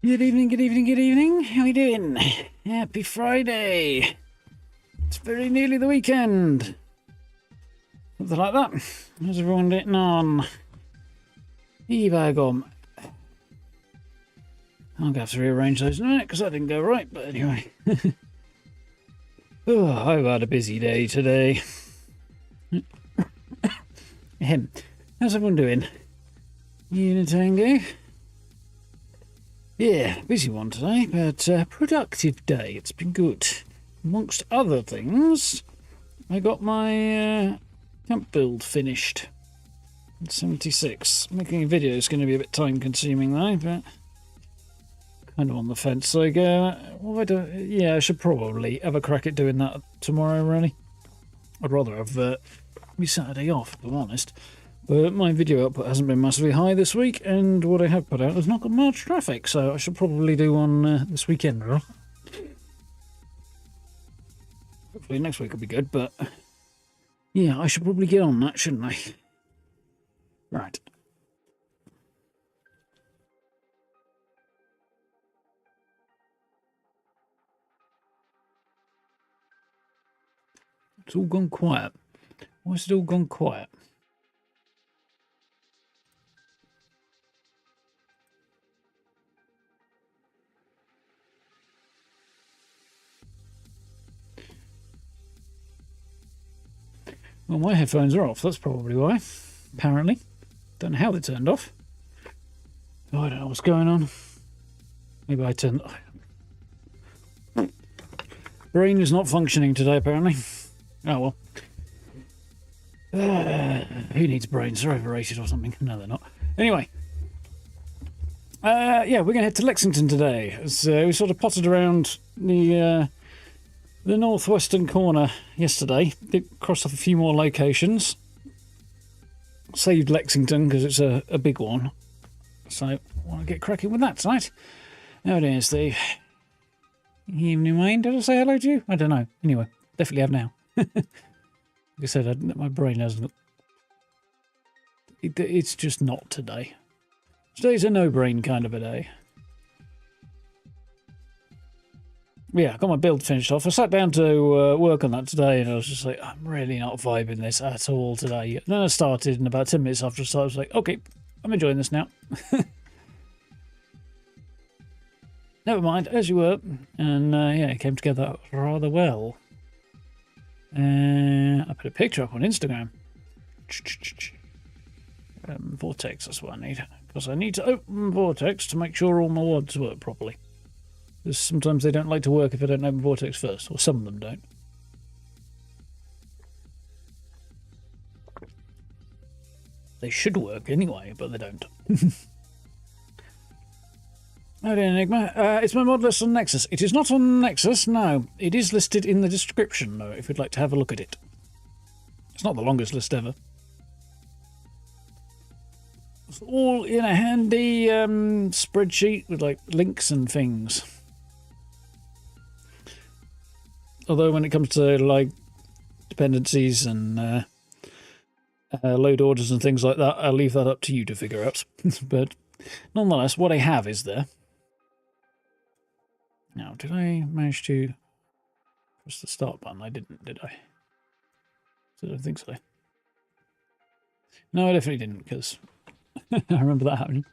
Good evening, good evening, good evening. How are you doing? Happy Friday. It's very nearly the weekend. Something like that. How's everyone getting on? Ebagom. I'm going to have to rearrange those in a minute because that didn't go right, but anyway. Oh, I've had a busy day today. How's everyone doing? Unitango? Yeah, busy one today, but productive day. It's been good. Amongst other things, I got my camp build finished. At 76. Making a video is going to be a bit time consuming though, but kind of on the fence. Like, yeah, I should probably have a crack at doing that tomorrow, really. I'd rather have my Saturday off, if I'm honest. But my video output hasn't been massively high this week, and what I have put out has not got much traffic, so I should probably do one this weekend. Hopefully next week will be good, but yeah, I should probably get on that, shouldn't I? Right. It's all gone quiet. Why has it all gone quiet? Well, my headphones are off, that's probably why. Apparently. Don't know how they turned off. Oh, I don't know what's going on. Maybe I turned... Brain is not functioning today, apparently. Oh, well. Who needs brains? They're overrated or something. No, they're not. Anyway. Yeah, we're going to head to Lexington today. So we sort of potted around the northwestern corner yesterday. Did cross off a few more locations. Saved Lexington because it's a big one. So I want to get cracking with that tonight. Now it is the evening, Wayne. Did I say hello to you? I don't know. Anyway, definitely have now. Like I said, my brain hasn't. It's just not today. Today's a no-brain kind of a day. Yeah, I got my build finished off. I sat down to work on that today, and I was just like, I'm really not vibing this at all today. And then I started, and about 10 minutes after I started, I was like, okay, I'm enjoying this now. Never mind, as you were. And yeah, it came together rather well. I put a picture up on Instagram. Vortex, that's what I need. Because I need to open Vortex to make sure all my WADs work properly. Because sometimes they don't like to work if I don't open Vortex first, or some of them don't. They should work anyway, but they don't. Oh dear, Enigma. It's my mod list on Nexus. It is not on Nexus, no. It is listed in the description, though, if you'd like to have a look at it. It's not the longest list ever. It's all in a handy spreadsheet with, like, links and things. Although when it comes to, like, dependencies and load orders and things like that, I'll leave that up to you to figure out. But nonetheless, what I have is there. Now, did I manage to press the start button? I didn't, did I? I don't think so. No, I definitely didn't, because I remember that happening.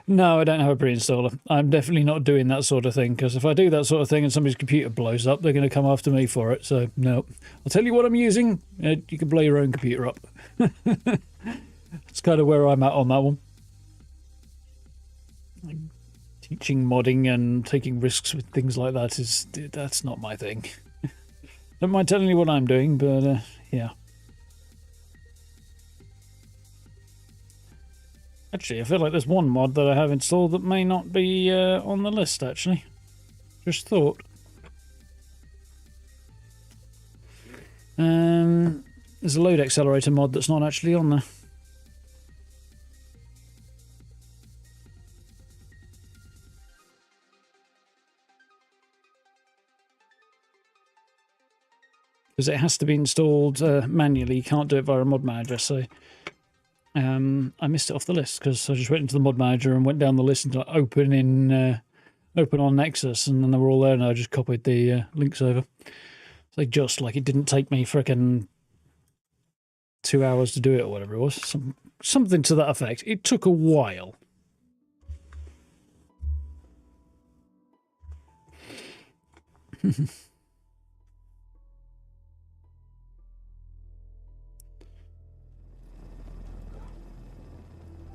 No, I don't have a pre-installer. I'm definitely not doing that sort of thing, because if I do that sort of thing and somebody's computer blows up, they're going to come after me for it. So, no. I'll tell you what I'm using. You can blow your own computer up. That's kind of where I'm at on that one. Teaching modding and taking risks with things like that that's not my thing. Don't mind telling you what I'm doing, but yeah. Actually, I feel like there's one mod that I have installed that may not be on the list, actually. Just thought. There's a load accelerator mod that's not actually on there. Because it has to be installed manually. You can't do it via a mod manager, so I missed it off the list because I just went into the mod manager and went down the list and open on Nexus, and then they were all there, and I just copied the links over. So just like it didn't take me frickin' 2 hours to do it or whatever it was, something to that effect. It took a while.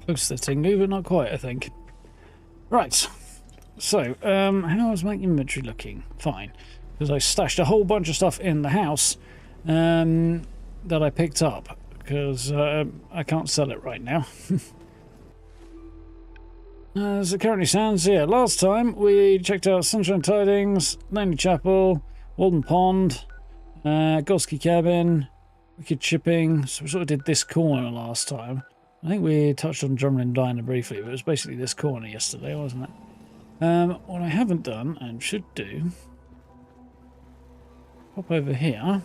Close to the tingu, but not quite, I think. Right. So, how is my inventory looking? Fine. Because I stashed a whole bunch of stuff in the house that I picked up. Because I can't sell it right now. As it currently stands, yeah, last time we checked out Sunshine Tidings, Laney Chapel, Walden Pond, Golski Cabin, Wicked Shipping. So we sort of did this corner last time. I think we touched on Drumlin Diner briefly, but it was basically this corner yesterday, wasn't it? What I haven't done, and should do, pop over here.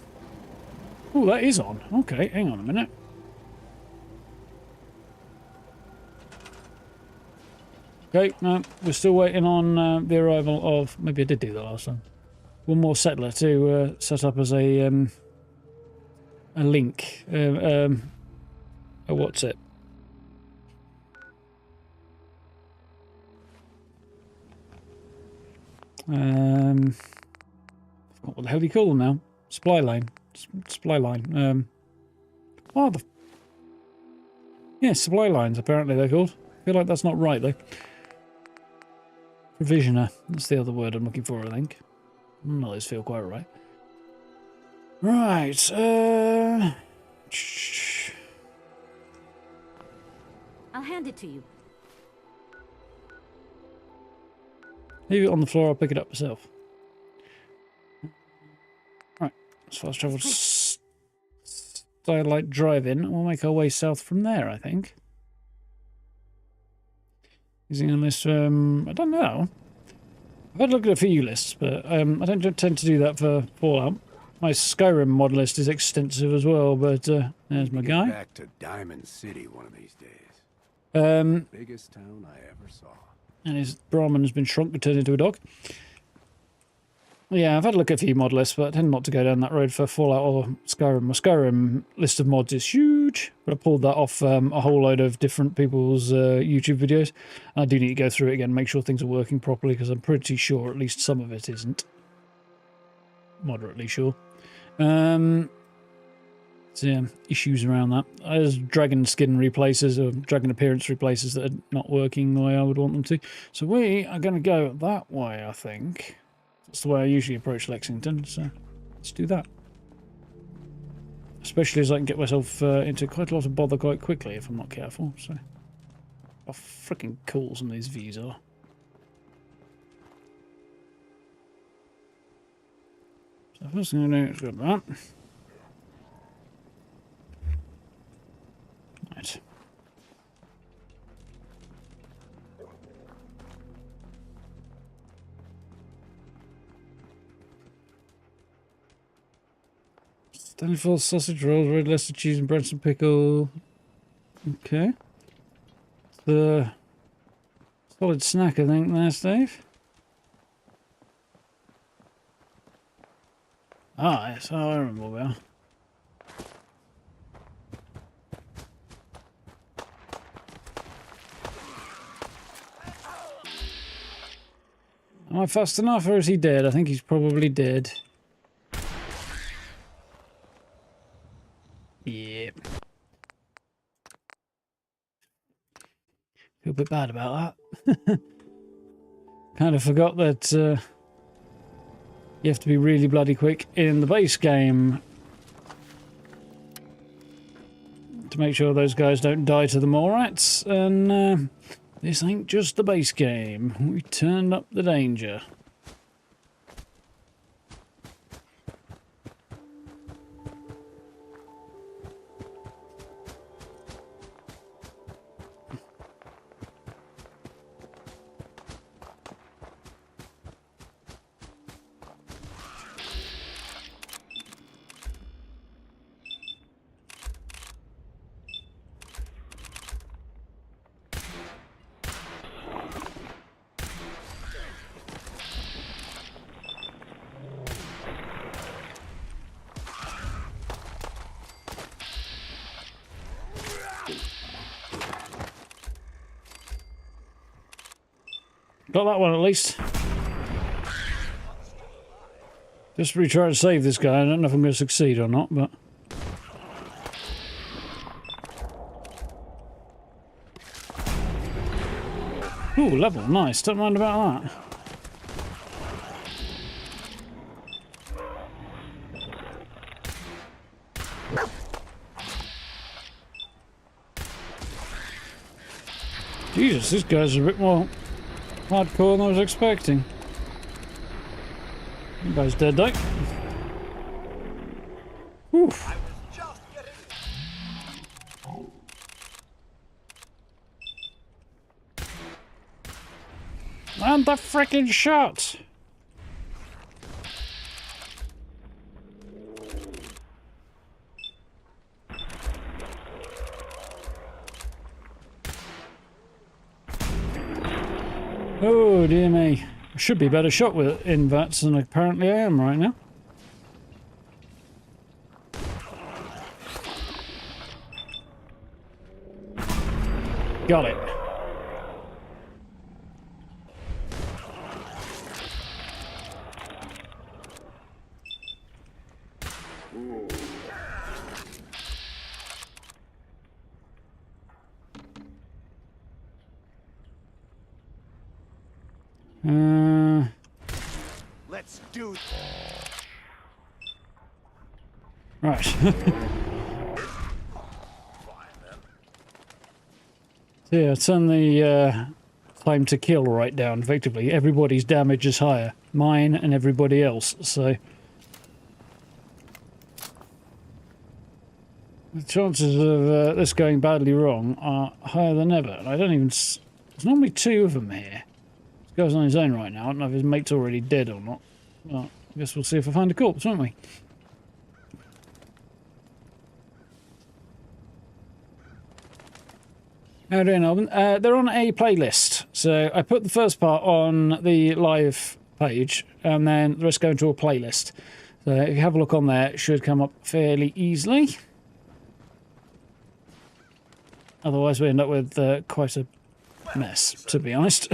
Oh, that is on. Okay, hang on a minute. Okay, no, we're still waiting on the arrival of... Maybe I did do that last time. One more settler to set up as a link. What's it? What the hell do you call them now? Supply line. Supply line. Oh, yeah, supply lines, apparently they're called. I feel like that's not right, though. Provisioner. That's the other word I'm looking for, I think. None of those feel quite right. Right. I'll hand it to you. Leave it on the floor, I'll pick it up myself. Right, as fast travel Starlight Drive-In. We'll make our way south from there, I think. Using a list, I don't know. I've had a look at a few lists, but I don't tend to do that for Fallout. My Skyrim mod list is extensive as well, but there's my guy. Back to Diamond City one of these days. Biggest town I ever saw. And his Brahmin has been shrunk and turned into a dog. Yeah, I've had a look at a few mod lists, but I tend not to go down that road for Fallout or Skyrim. My Skyrim list of mods is huge, but I pulled that off a whole load of different people's YouTube videos. And I do need to go through it again, make sure things are working properly, because I'm pretty sure at least some of it isn't. Moderately sure. So yeah, issues around that. There's dragon skin replaces or dragon appearance replaces that are not working the way I would want them to. So we are going to go that way, I think. That's the way I usually approach Lexington, so let's do that. Especially as I can get myself into quite a lot of bother quite quickly if I'm not careful. So, how freaking cool some of these views are. So first thing I'm going to do is grab that. Right. Stanley sausage rolls, red Leicester cheese and bread and pickle. Okay. The solid snack, I think, there, Steve. Ah, yes, oh, I remember well. Am I fast enough, or is he dead? I think he's probably dead. Yep. Feel a bit bad about that. Kind of forgot that you have to be really bloody quick in the base game to make sure those guys don't die to the Morats. And this ain't just the base game. We turned up the danger. Got that one at least. Just really trying to save this guy. I don't know if I'm going to succeed or not, but... Ooh, level. Nice. Don't mind about that. Jesus, this guy's a bit more hardcore than I was expecting. You guy's dead, though. Oof. And the frickin' shot! Oh dear me. I should be a better shot with invats than apparently I am right now. Got it. Let's do it. Right. So yeah, turn time to kill right down, effectively. Everybody's damage is higher. Mine and everybody else, so... The chances of this going badly wrong are higher than ever. And I don't even... There's normally 2 of them here. This guy's on his own right now. I don't know if his mate's already dead or not. Well, I guess we'll see if I find a corpse, won't we? How are you doing, Alvin? They're on a playlist. So I put the first part on the live page, and then the rest go into a playlist. So if you have a look on there, it should come up fairly easily. Otherwise, we end up with quite a mess, to be honest.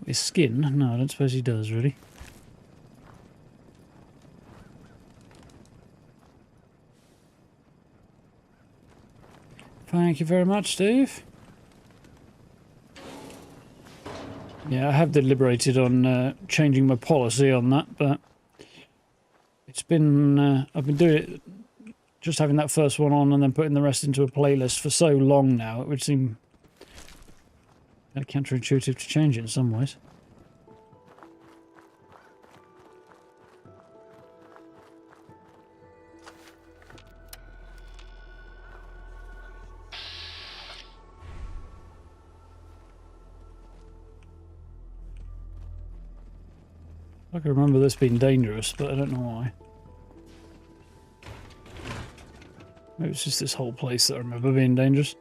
His skin? No, I don't suppose he does, really. Thank you very much, Steve. Yeah, I have deliberated on changing my policy on that, but it's been... I've been doing it... Just having that first one on and then putting the rest into a playlist for so long now, it would seem kind of counterintuitive to change it in some ways. I can remember this being dangerous, but I don't know why. Maybe it's just this whole place that I remember being dangerous.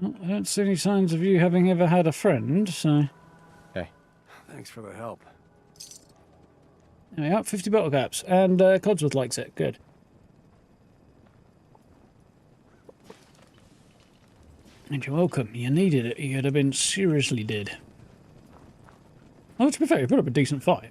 Well, I don't see any signs of you having ever had a friend, so... Hey. Thanks for the help. There we are, 50 bottle caps. And Codsworth likes it. Good. And you're welcome. You needed it. You'd have been seriously dead. Well, to be fair, you put up a decent fight.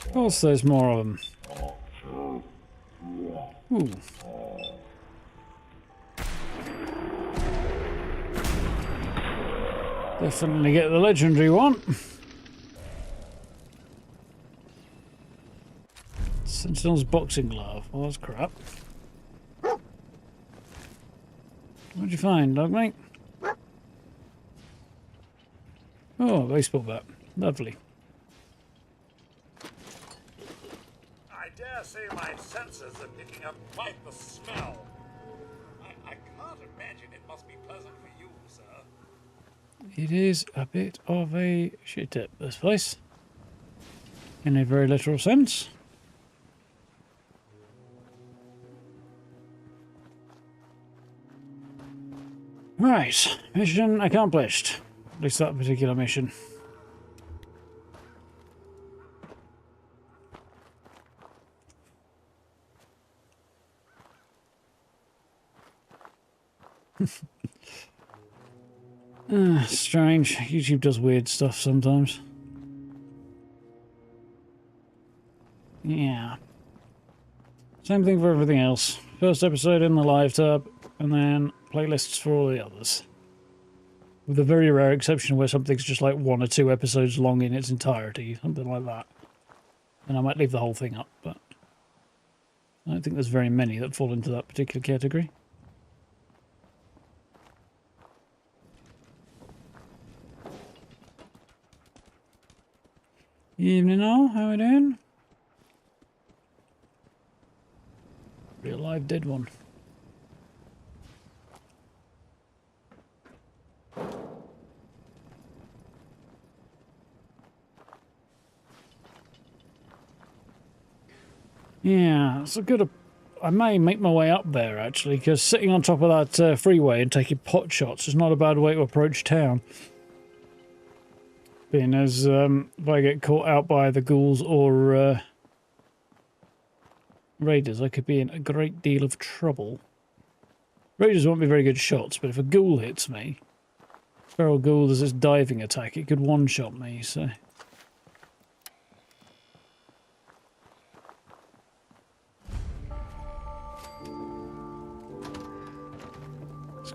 Of course there's more of them. Ooh. Definitely get the legendary one. Sentinel's boxing glove. Well, that's crap. What'd you find, dog mate? Oh, a baseball bat. Lovely. I dare say my senses are picking up quite the smell. I can't imagine it must be pleasant for you, sir. It is a bit of a shit tip, this place. In a very literal sense. Right, mission accomplished. At least that particular mission. Strange. YouTube does weird stuff sometimes. Yeah. Same thing for everything else. First episode in the live tab, and then playlists for all the others. With a very rare exception where something's just like 1 or 2 episodes long in its entirety, something like that. And I might leave the whole thing up, but I don't think there's very many that fall into that particular category. Evening all, how are we doing? Real live dead one. Yeah, it's a good... I may make my way up there, actually, because sitting on top of that freeway and taking pot shots is not a bad way to approach town. Being as if I get caught out by the ghouls or raiders, I could be in a great deal of trouble. Raiders won't be very good shots, but if a ghoul hits me, feral ghoul does this diving attack, it could one-shot me, so...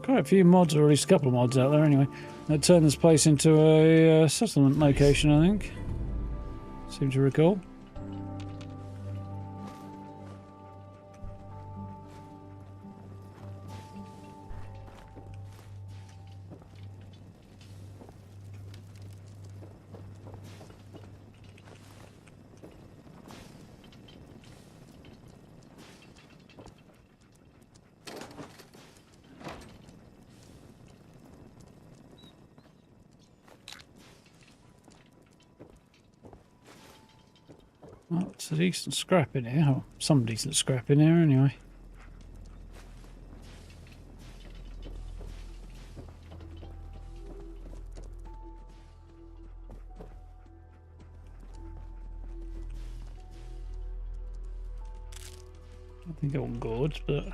quite a few mods, or at least a couple of mods out there anyway, that turn this place into a settlement location, I think. Seem to recall. Well, it's a decent scrap in here. Oh, some decent scrap in here anyway. I think I want gourds, but...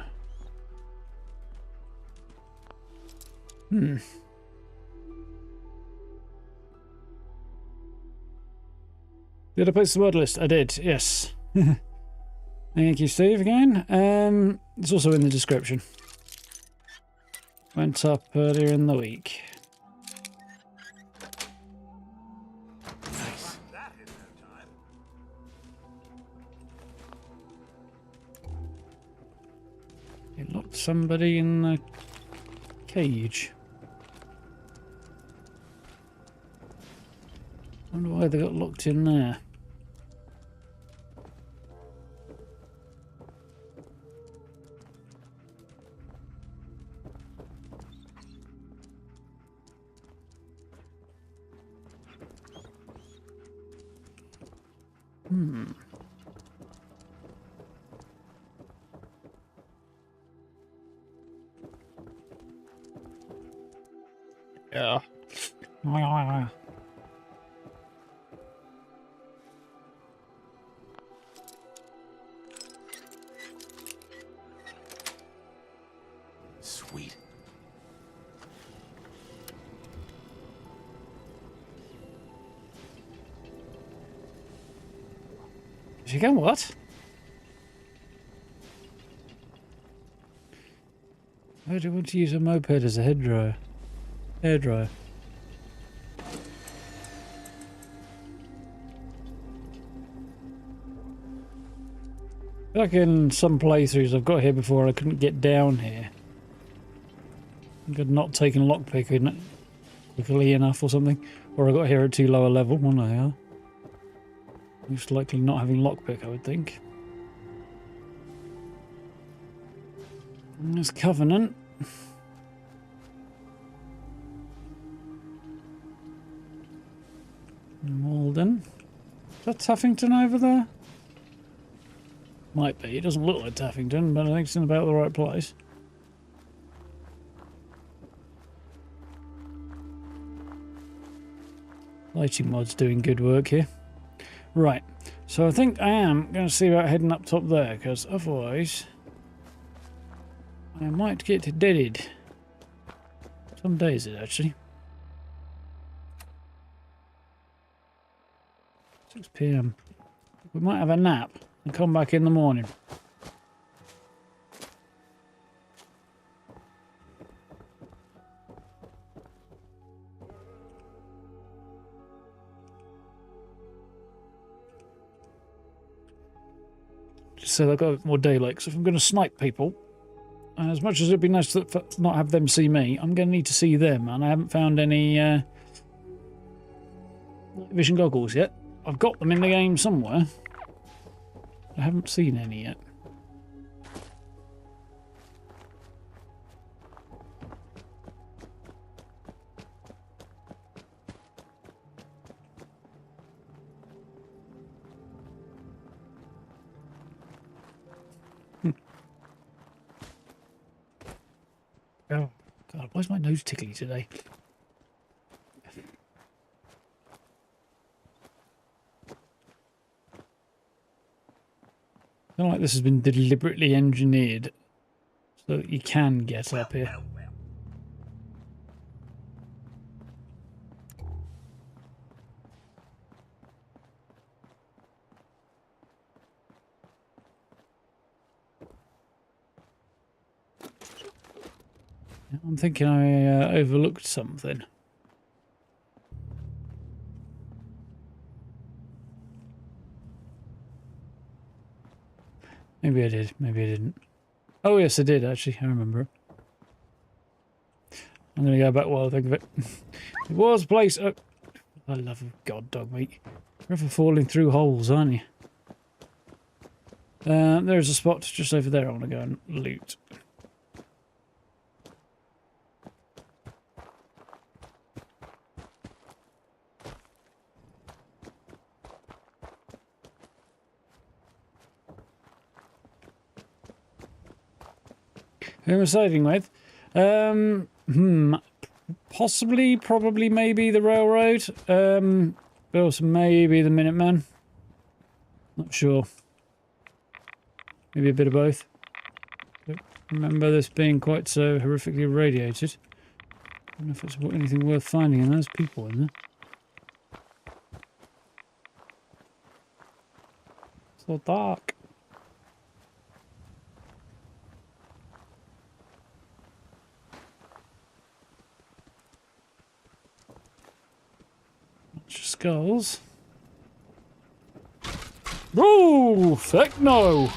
Did I post the word list? I did, yes. Thank you, Steve, again. It's also in the description. Went up earlier in the week. Nice. That in no time. It locked somebody in the cage. I wonder why they got locked in there. Yeah. Sweet. She can what? Why do you want to use a moped as a hairdryer? Hairdryer. Like in some playthroughs I've got here before, I couldn't get down here. I think I'd not taken lockpick in it quickly enough or something. Or I got here at too low a level, one or the other. Most likely not having lockpick, I would think. And there's Covenant. Malden. Is that Tuffington over there? Might be. It doesn't look like Tuffington, but I think it's in about the right place. Lighting mod's doing good work here. Right. So I think I am going to see about heading up top there, because otherwise I might get deaded. Some days it actually. 6 PM. We might have a nap and come back in the morning. Just so they've got a bit more daylight. So if I'm going to snipe people, as much as it'd be nice to not have them see me, I'm going to need to see them, and I haven't found any vision goggles yet. I've got them in the game somewhere. I haven't seen any yet. Oh, God, why's my nose tickly today? I feel like this has been deliberately engineered so that you can get up here. Well. I'm thinking I overlooked something. Maybe I did, maybe I didn't. Oh yes, I did actually, I remember it. I'm going to go back while I think of it. It was a place... Oh, I love God dog meat. You're ever falling through holes, aren't you? There's a spot just over there I want to go and loot. Who am I siding with? Possibly, probably, maybe the railroad. But also maybe the Minutemen. Not sure. Maybe a bit of both. Don't remember this being quite so horrifically irradiated. I don't know if it's anything worth finding, and there's people in there. So dark. Skulls. Oh, heck no!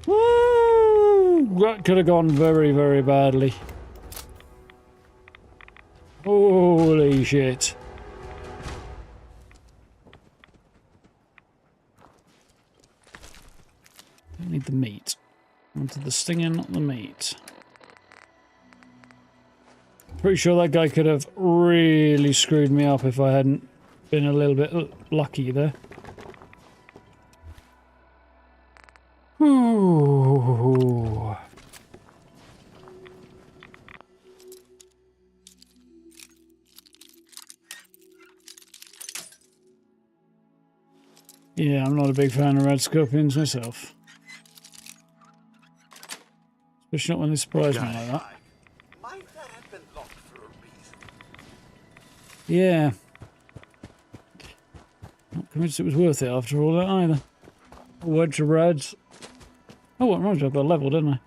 Woo! That could have gone very, very badly. Holy shit. Don't need the meat. I wanted the stinger, not the meat. Pretty sure that guy could have really screwed me up if I hadn't been a little bit lucky there. Ooh. Yeah, I'm not a big fan of red scorpions myself. Especially not when they surprise me like that. Might that have been locked for a reason? Yeah. Not convinced it was worth it after all that either. A wedge of reds. Oh, what reminds me, I got a level, didn't I?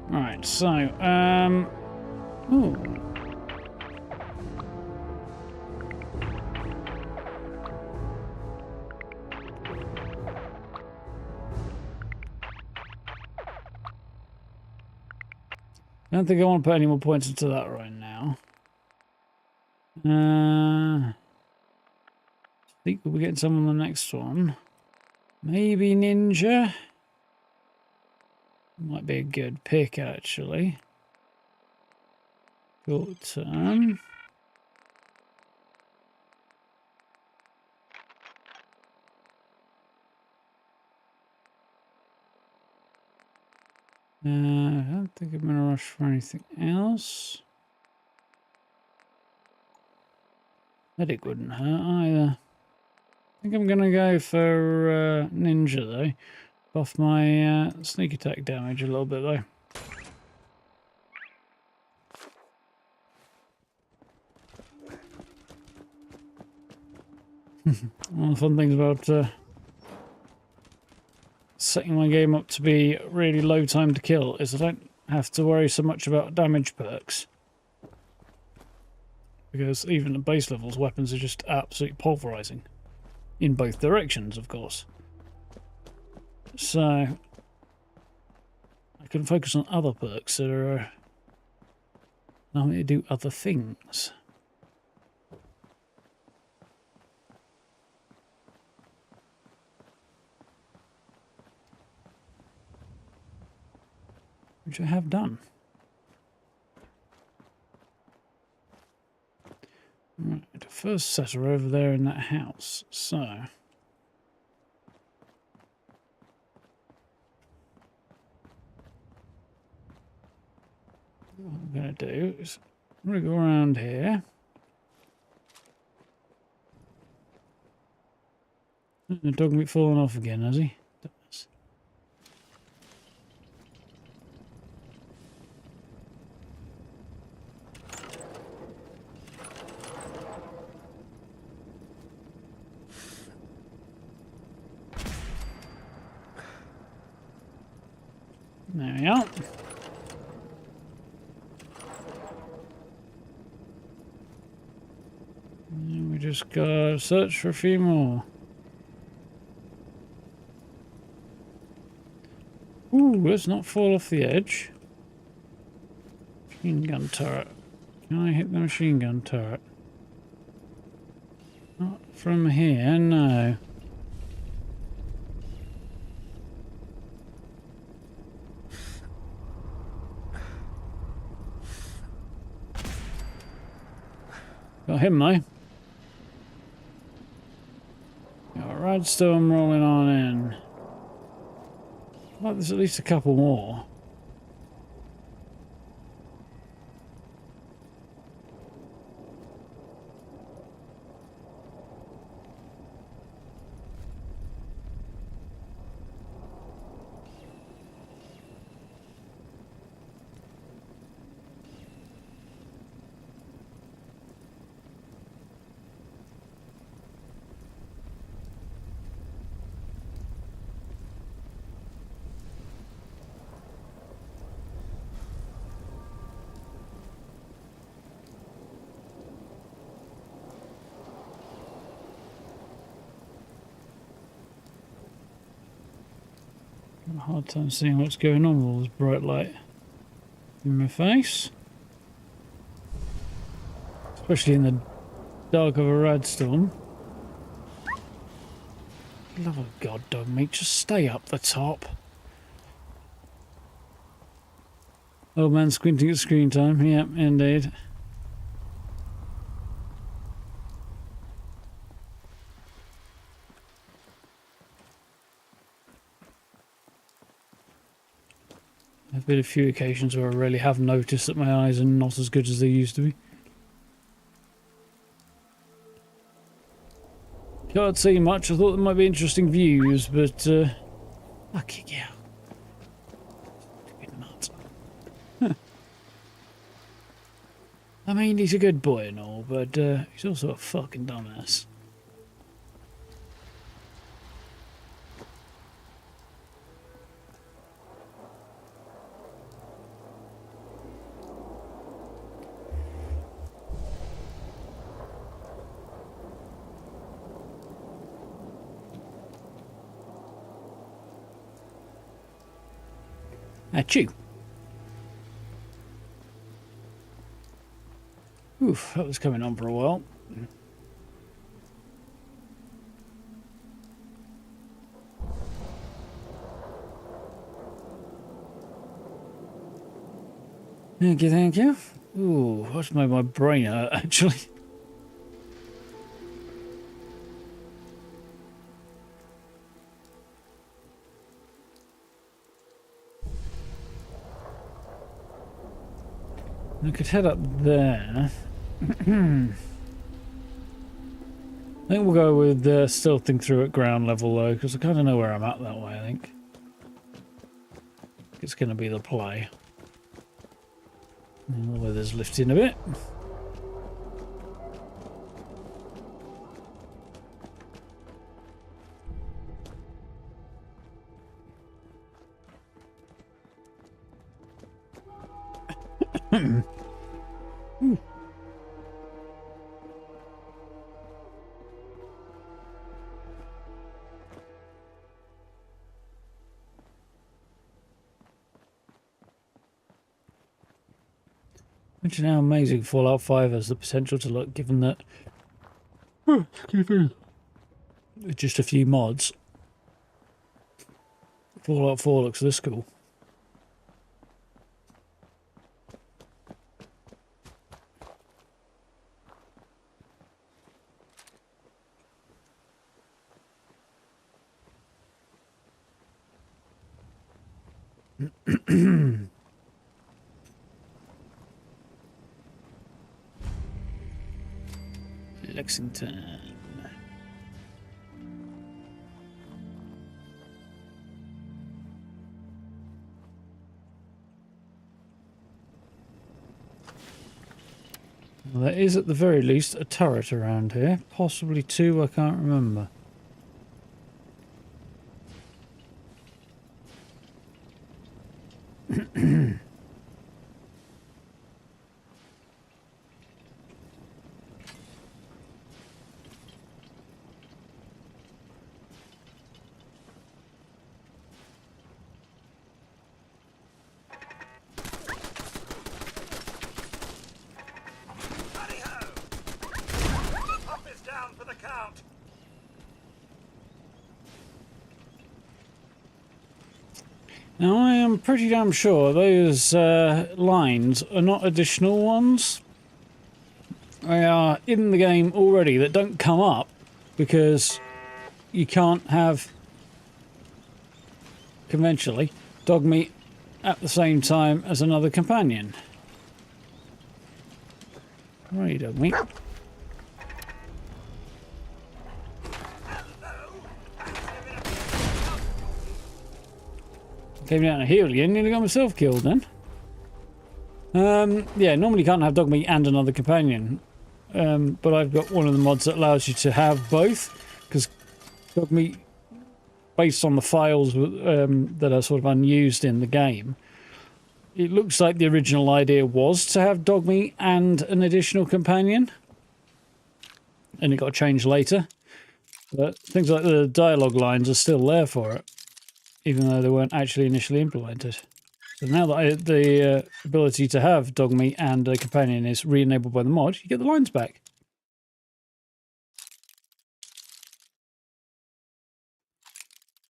Right, so, ooh. I don't think I want to put any more points into that right now. I think we'll be getting some on the next one. Maybe ninja. Might be a good pick, actually. Short term. I don't think I'm going to rush for anything else. Medic wouldn't hurt either. I think I'm going to go for ninja, though. Buff my sneak attack damage a little bit, though. One of the fun things about setting my game up to be really low time to kill is I don't have to worry so much about damage perks. Because even at base levels, weapons are just absolutely pulverizing. In both directions, of course. So I can focus on other perks that are allow me to do other things. Which I have done. Right, first setter over there in that house. So what I'm going to do is I'm going to go around here. The dog meat falling off again, has he? There we are. And we just gotta search for a few more. Ooh, let's not fall off the edge. Machine gun turret. Can I hit the machine gun turret? Not from here, no. Got him though. Got a redstone rolling on in. Well, there's at least a couple more. Got a hard time seeing what's going on with all this bright light in my face. Especially in the dark of a radstorm. Love of God, dog meat, just stay up the top. Old man squinting at screen time, yep, indeed. There have been a few occasions where I really have noticed that my eyes are not as good as they used to be. Can't see much. I thought there might be interesting views, but fucking hell. Stupid nut. I mean, he's a good boy and all, but he's also a fucking dumbass. Achoo. Oof, that was coming on for a while. Thank you, thank you. Ooh, that's made my brain hurt, actually. I could head up there. I think we'll go with stealthing through at ground level though, because I kind of know where I'm at that way, I think. It's going to be the play. And the weather's lifting a bit. Imagine how amazing Fallout 5 has the potential to look, given that excuse me, with just a few mods, Fallout 4 looks this cool. Lexington. Well, there is at the very least a turret around here. Possibly two, I can't remember. Hurry-ho! The top is down for the count. Now, I am pretty damn sure those lines are not additional ones. They are in the game already that don't come up because you can't have, conventionally, dog meat at the same time as another companion. Right, dog meat. Came down to heal you and nearly got myself killed then. Yeah, normally you can't have dog meat and another companion. But I've got one of the mods that allows you to have both, because dog meat, based on the files that are sort of unused in the game, it looks like the original idea was to have dog meat and an additional companion. And it got changed later. But things like the dialogue lines are still there for it, even though they weren't actually initially implemented. So now that the ability to have dog meat and a companion is re-enabled by the mod, you get the lines back.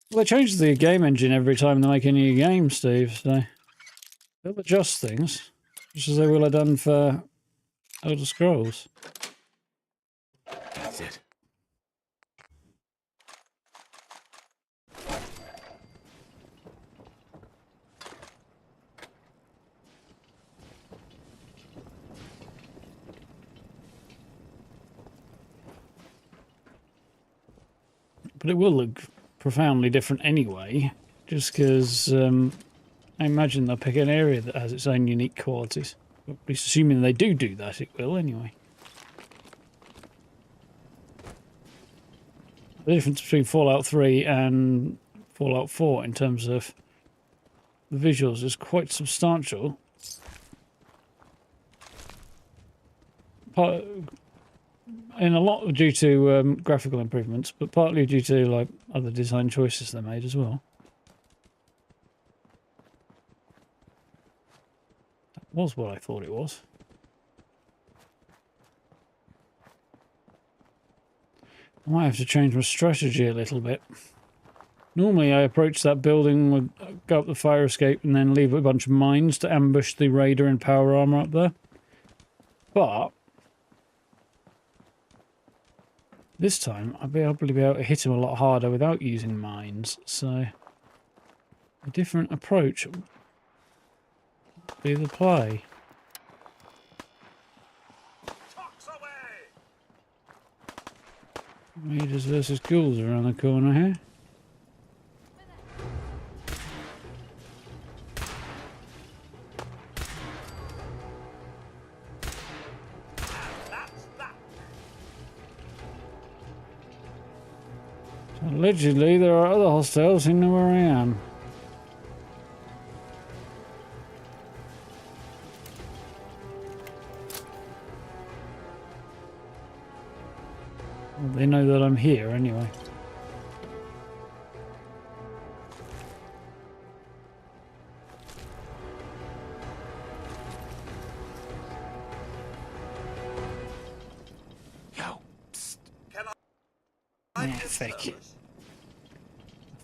Well, they change the game engine every time they make a new game, Steve, so they'll adjust things, just as they will have done for Elder Scrolls. That's it. But it will look profoundly different anyway, just because I imagine they'll pick an area that has its own unique qualities. At least assuming they do that, it will anyway. The difference between Fallout 3 and Fallout 4 in terms of the visuals is quite substantial. In a lot due to graphical improvements, but partly due to like other design choices they made as well. That was what I thought it was. I might have to change my strategy a little bit. Normally I approach that building, would go up the fire escape and then leave a bunch of mines to ambush the raider in power armor up there. But this time I'll probably be able to hit him a lot harder without using mines, so a different approach would be the play. Tox away! Raiders versus ghouls around the corner here. That's that. Allegedly, there are other hostiles who know where I am. Well, they know that I'm here anyway. Yo, psst. Can I Yeah, get fake. those?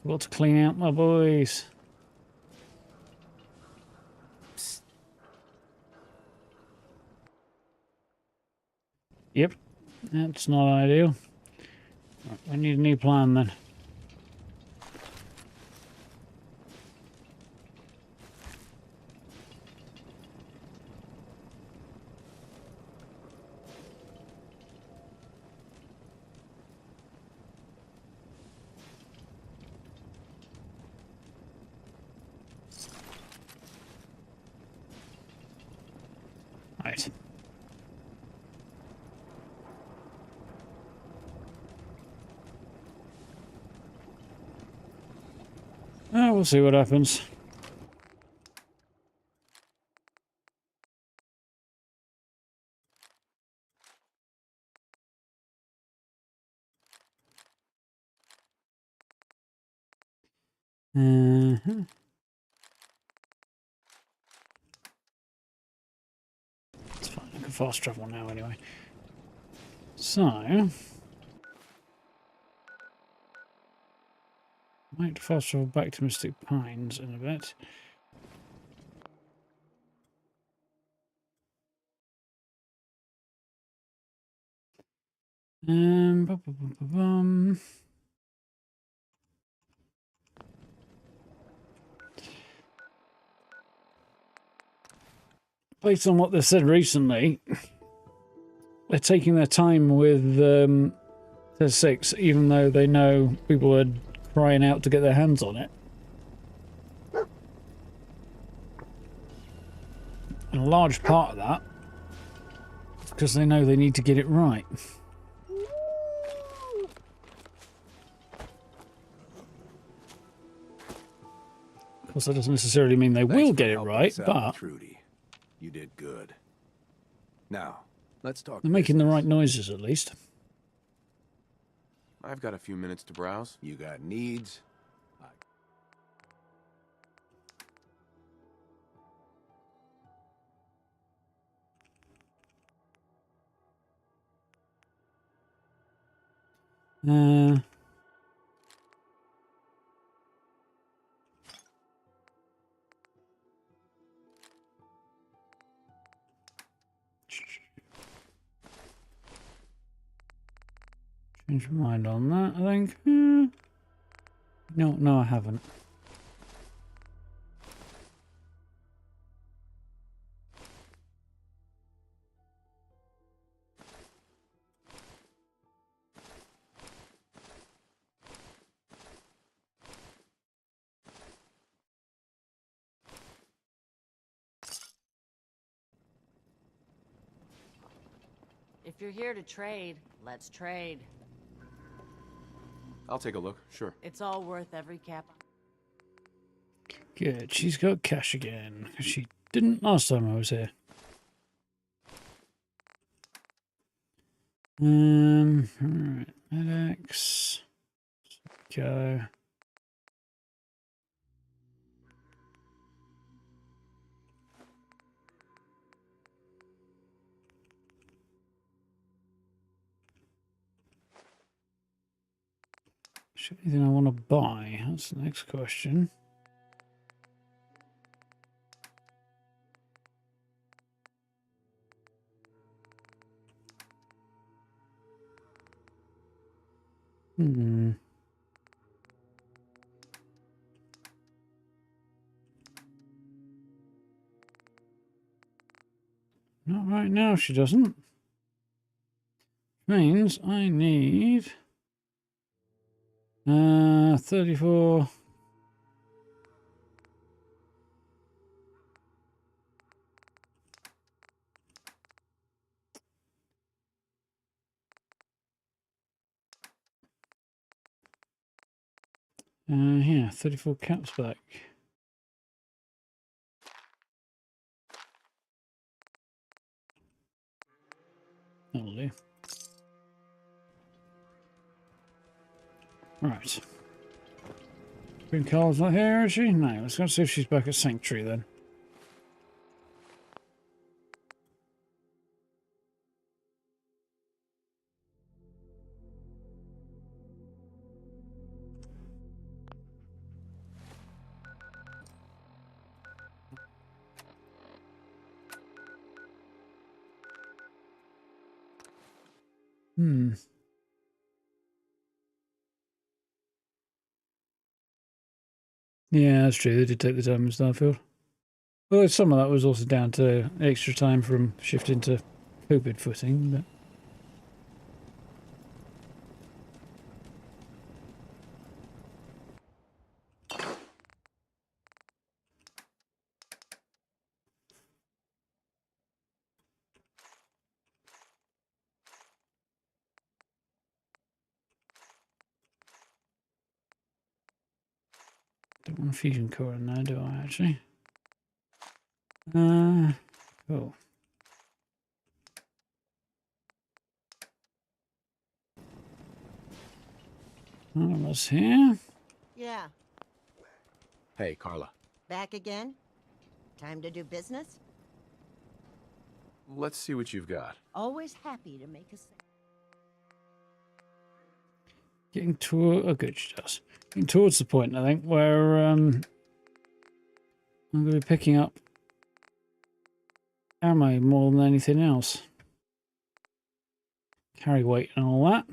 Forgot to clean out my boys. Psst. Yep, that's not ideal. Right, we need a new plan then. Right. Oh, we'll see what happens. Uh-huh. It's fine, I can fast travel now anyway. So, I might fast travel back to Mystic Pines in a bit. Bum, bum, bum, bum, bum. Based on what they said recently, they're taking their time with Bethesda 6, even though they know people are crying out to get their hands on it. And a large part of that is because they know they need to get it right. Of course, that doesn't necessarily mean they will get it right, but Trudy. You did good. Now, let's talk. they're making the right noises at least. I've got a few minutes to browse. You got needs. Change my mind on that, I think. No, I haven't. If you're here to trade, let's trade. I'll take a look, sure. It's all worth every cap. Good, she's got cash again. She didn't last time I was here. Alright, Alex. Go. Is there anything I want to buy? That's the next question. Not right now, she doesn't. Means I need 34. Yeah, 34 caps back. That'll do. Right. Green Carl's not here, is she? No, let's go see if she's back at Sanctuary then. Yeah, that's true. They did take the time in Starfield. Well, some of that was also down to extra time from shifting to pooped footing, but... Don't want a fusion core in there, do I actually? Cool. What's here? Yeah, Hey, Carla. back again? Time to do business? Let's see what you've got. Always happy to make a sale. Getting toward... Oh, good, she does. Getting towards the point, I think, where I'm going to be picking up ammo more than anything else. Carry weight and all that.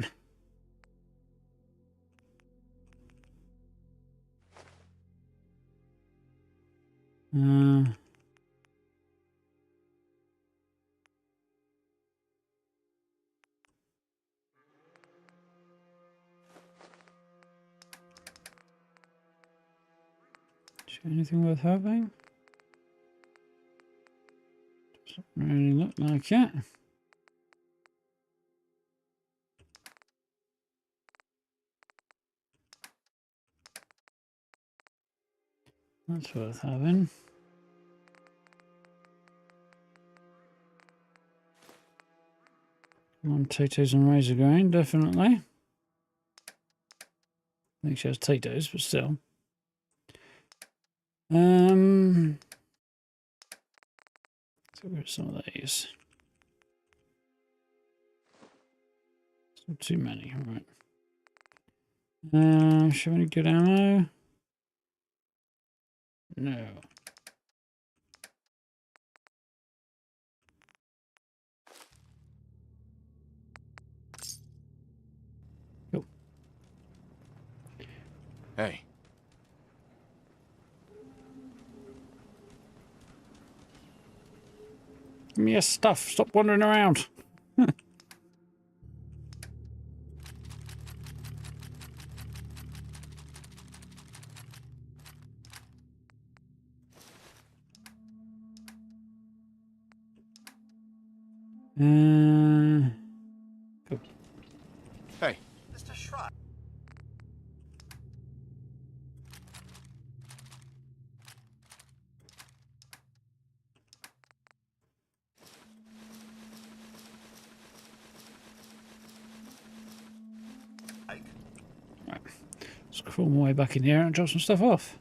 Anything worth having? Doesn't really look like it. That's worth having. Come on, potatoes and razor grain, definitely. I think she has potatoes, but still. Let's get rid of some of these. Not too many, alright. Show any good ammo? No. Cool. Hey. Give me your stuff. Stop wandering around. Cool. Hey. Mr. Shrine. Right. Let's crawl my way back in here and drop some stuff off.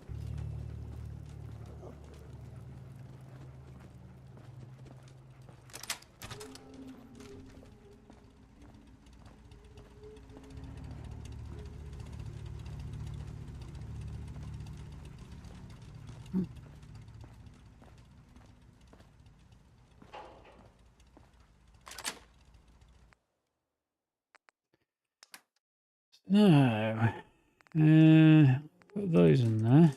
No. Put those in there.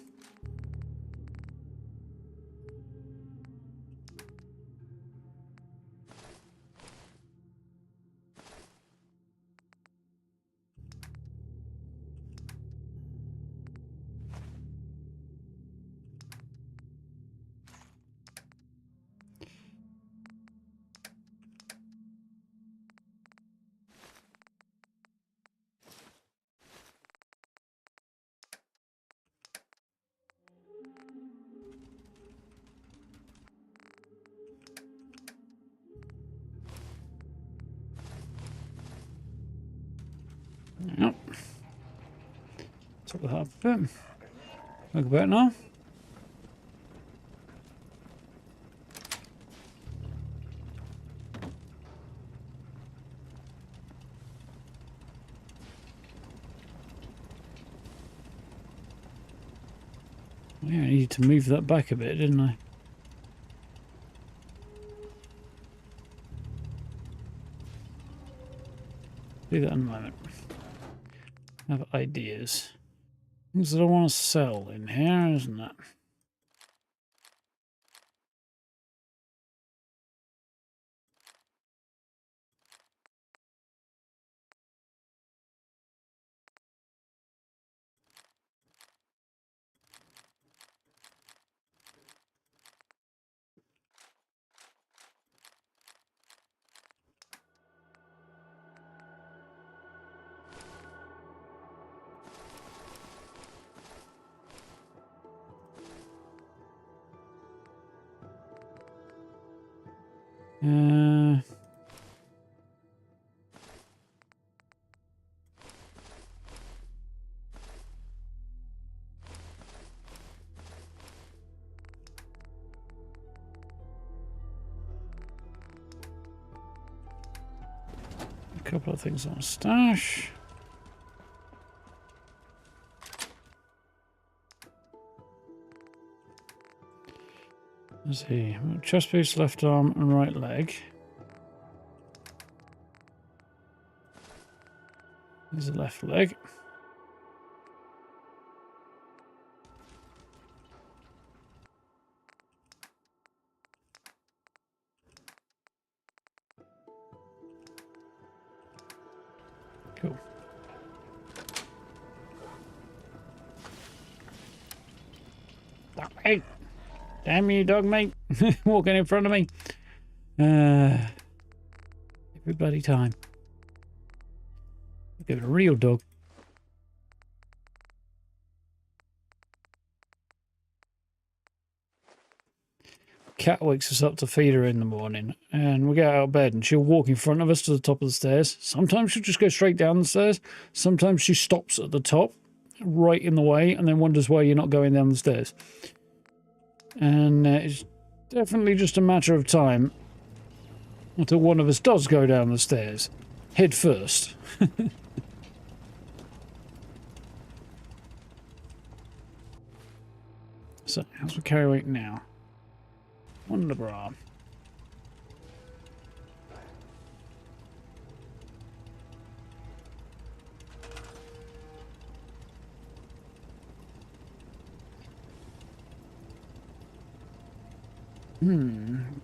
Yep. Top the half a bit. Look about now. Yeah, I needed to move that back a bit, didn't I? Do that in a moment. I have ideas. Things that I want to sell in here, isn't it? A couple of things on stash. Let's see. Chest piece, left arm, and right leg. Here's the left leg. Cool. Dog mate. Damn you, dog mate. Walking in front of me. Every bloody time. Give it a real dog. Cat wakes us up to feed her in the morning, and we get out of bed and she'll walk in front of us to the top of the stairs. Sometimes she'll just go straight down the stairs. Sometimes she stops at the top, right in the way, and then wonders why you're not going down the stairs. And it's definitely just a matter of time until one of us does go down the stairs, head first. So, how's my carry weight now? 1 bra.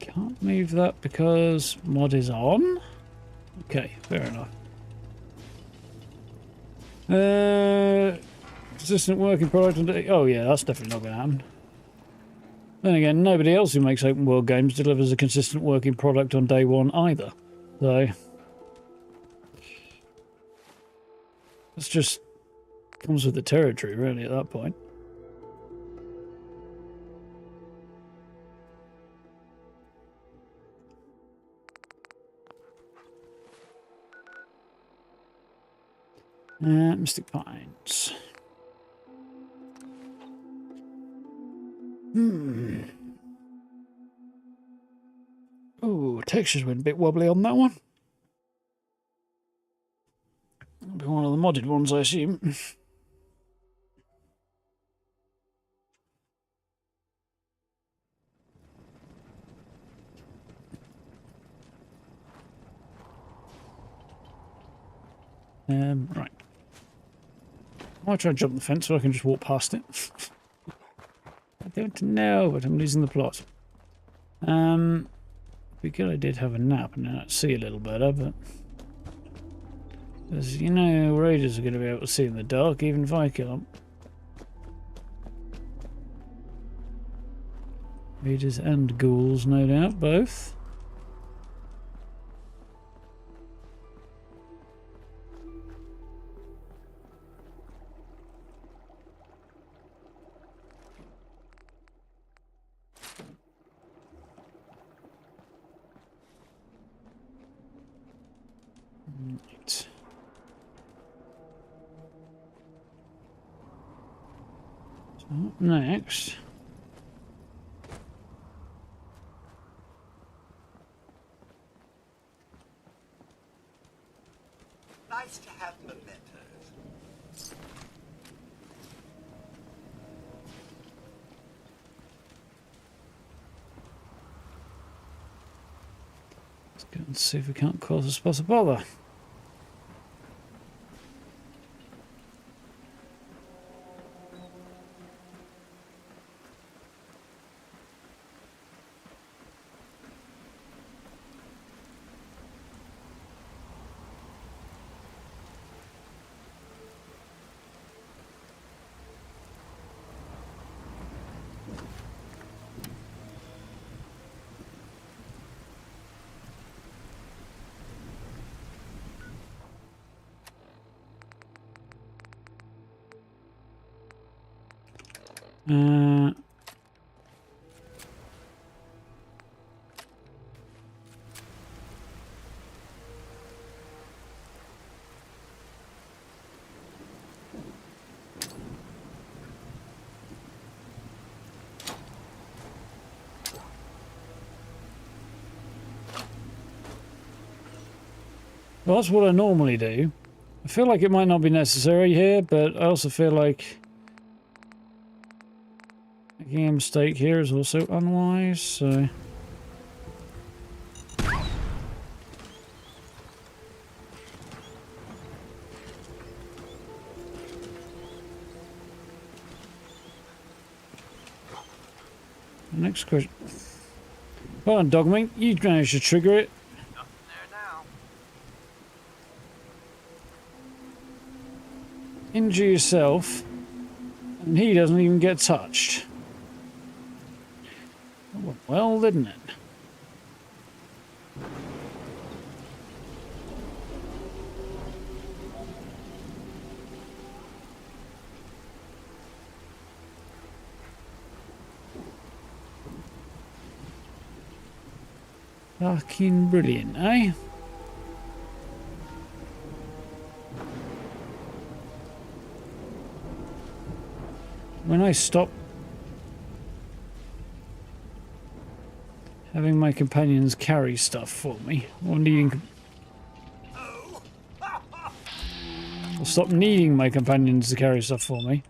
Can't move that because mod is on. Okay, fair enough. Consistent working product on day. Oh yeah, that's definitely not going to happen. Then again, nobody else who makes open world games delivers a consistent working product on day one either. So it's just comes with the territory, really, at that point. Mystic Pines. Oh, textures went a bit wobbly on that one. That'll be one of the modded ones, I assume. Right. I might try and jump the fence so I can just walk past it. I don't know, but I'm losing the plot. Because I did have a nap and then I'd see a little better, but as you know, raiders are going to be able to see in the dark even if I kill them. Raiders and ghouls, no doubt, both. Right. So up next. Nice to have mementos. Let's go and see if we can't cause a spot of bother. Well, that's what I normally do. I feel like it might not be necessary here, but I also feel like making a mistake here is also unwise, so... Next question. Well done, Dogmeat. You managed to trigger it. Nothing there now. Injure yourself, and he doesn't even get touched. That went well, didn't it? Fucking brilliant, eh? When I stop having my companions carry stuff for me, or needing... I'll stop needing my companions to carry stuff for me.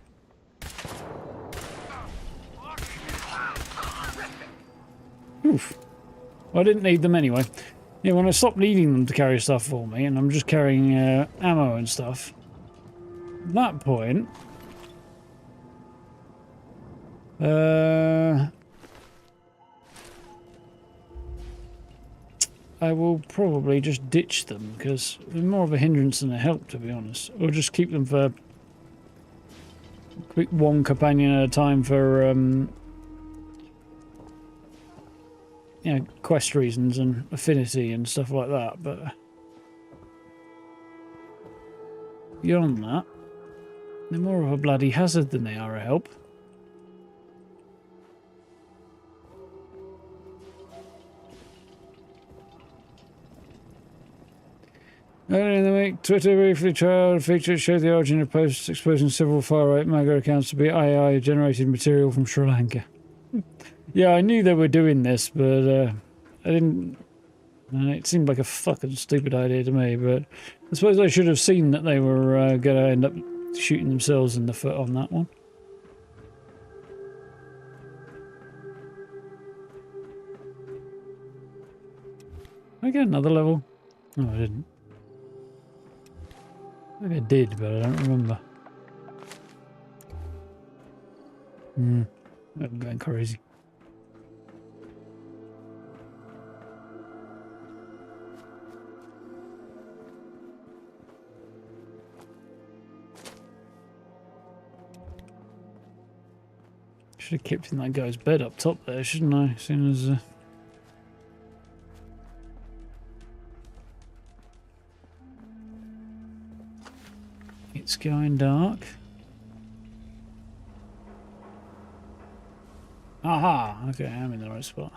Oof. Well, I didn't need them anyway. Yeah, when I stop needing them to carry stuff for me, and I'm just carrying ammo and stuff, at that point... I will probably just ditch them, because they're more of a hindrance than a help, to be honest. Or just keep them for... Quick one companion at a time for... you know, quest reasons and affinity and stuff like that, but beyond that, they're more of a bloody hazard than they are a help. Earlier in the week, Twitter briefly trialed a feature that showed the origin of posts exposing several far-right MAGA accounts to be AI-generated material from Sri Lanka. Yeah, I knew they were doing this, but I didn't... it seemed like a fucking stupid idea to me, but I suppose I should have seen that they were going to end up shooting themselves in the foot on that one. Did I get another level? No, I didn't. I think I did, but I don't remember. I'm going crazy. Should have kept in that guy's bed up top there, shouldn't I? As soon as... It's going dark. Aha! Okay, I'm in the right spot.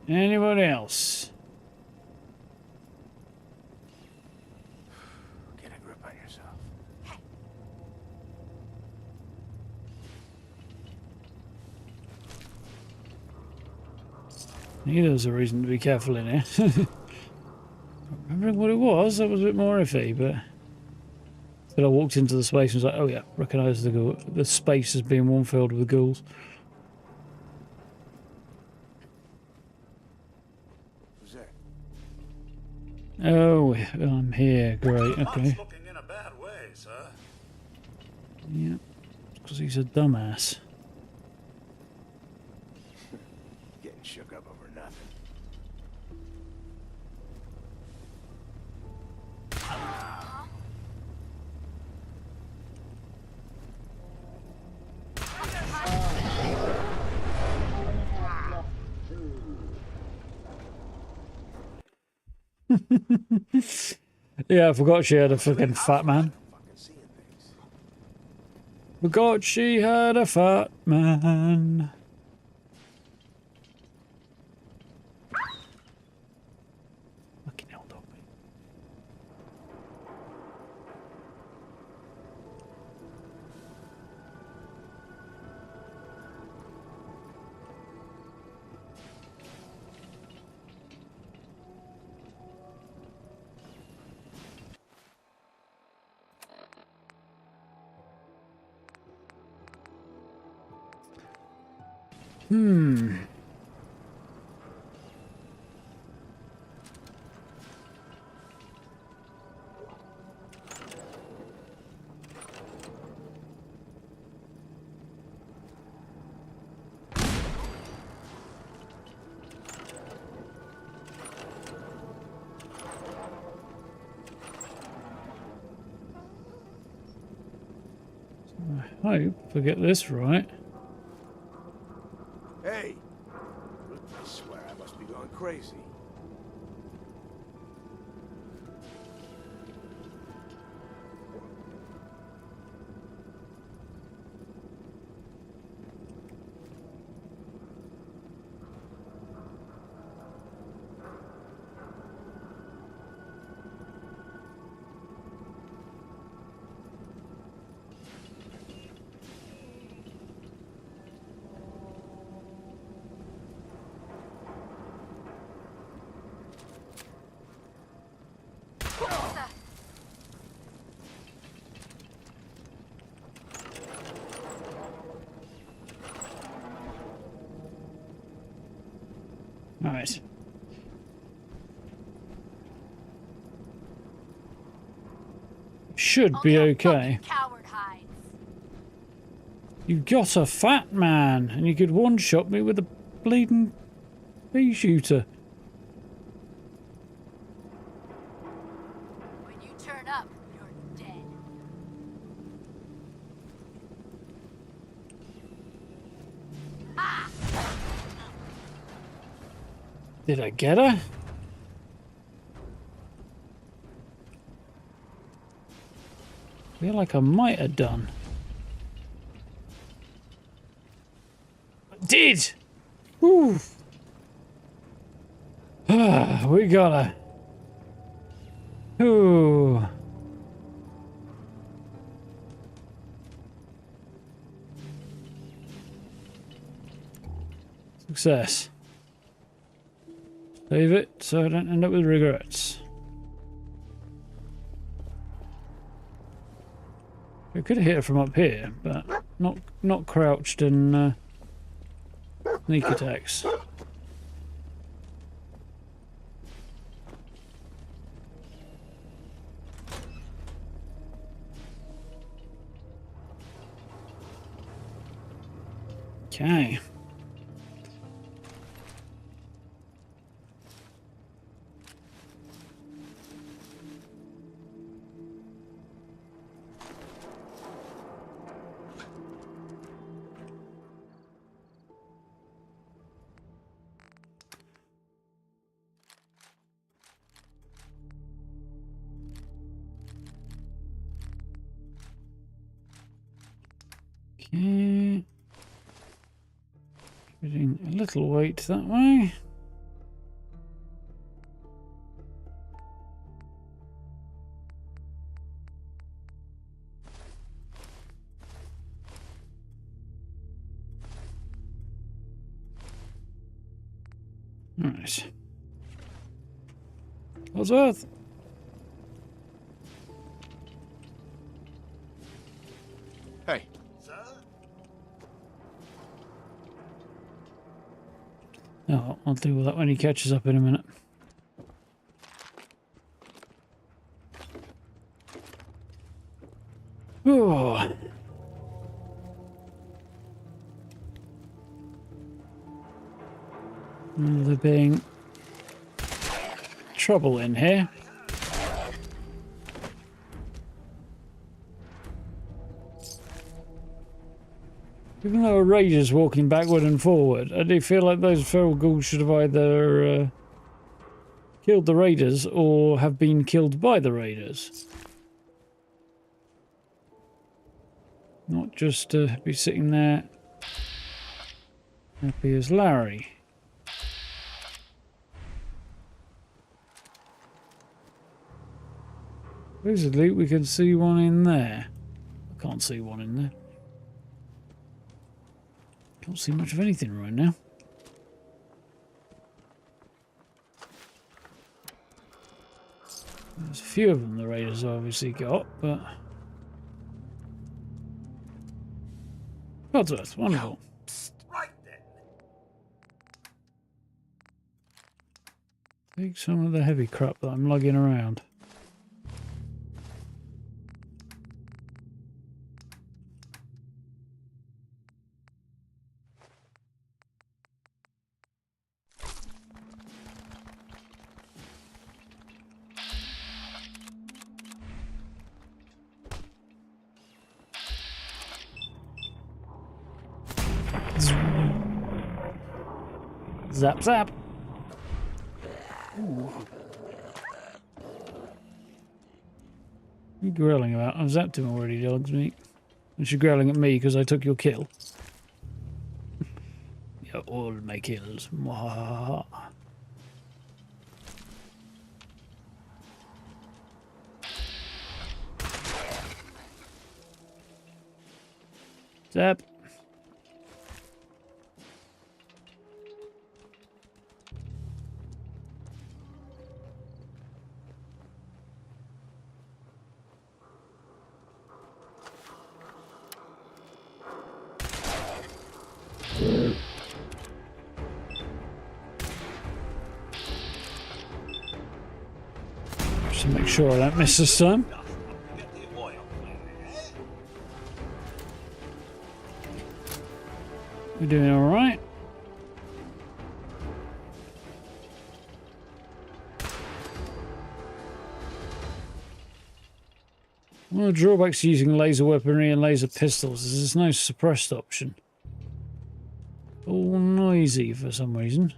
Anybody else? Get a grip on yourself. There's a reason to be careful in here. Remembering what it was, that was a bit more iffy, but... But I walked into the space and was like, oh yeah, recognise the space as being one filled with ghouls. Oh, I'm here. Great. Okay. Looking in a bad way, sir. Yeah, because he's a dumbass. Getting shook up over nothing. Yeah, I forgot she had a fucking fat man. Forgot she had a fat man. Fucking hell, dog me. I hope I get this right. Hey! I swear I must be going crazy. Alright. Should be okay. Coward hides. You got a fat man, and you could one-shot me with a bleeding pea shooter. When you turn up, you're dead. Did I get her? I feel like I might have done. I did! Woo! Ah, we got her. Ooh. Success. Save it so I don't end up with regrets. I could have hit her from up here, but not crouched and sneak attacks. Okay. Okay. Putting a little weight that way. Right. What's Earth? Hey. Sir? Oh, I'll deal with that when he catches up in a minute. Oh. There being trouble in here. Even though a raider's walking backward and forward, I do feel like those feral ghouls should have either killed the raiders or have been killed by the raiders. Not just be sitting there happy as Larry. Supposedly we can see one in there. I can't see one in there. Can't see much of anything right now. There's a few of them the raiders obviously got, but... God's Earth, wonderful. Right then. Take some of the heavy crap that I'm lugging around. Zap zap. Ooh. What are you growling about? I've zapped him already, dog's meat. And you're growling at me because I took your kill. You're all my kills. Mwahaha. Zap. Just to make sure I don't miss this time. We're doing all right. One of the drawbacks to using laser weaponry and laser pistols is there's no suppressed option. All noisy for some reason.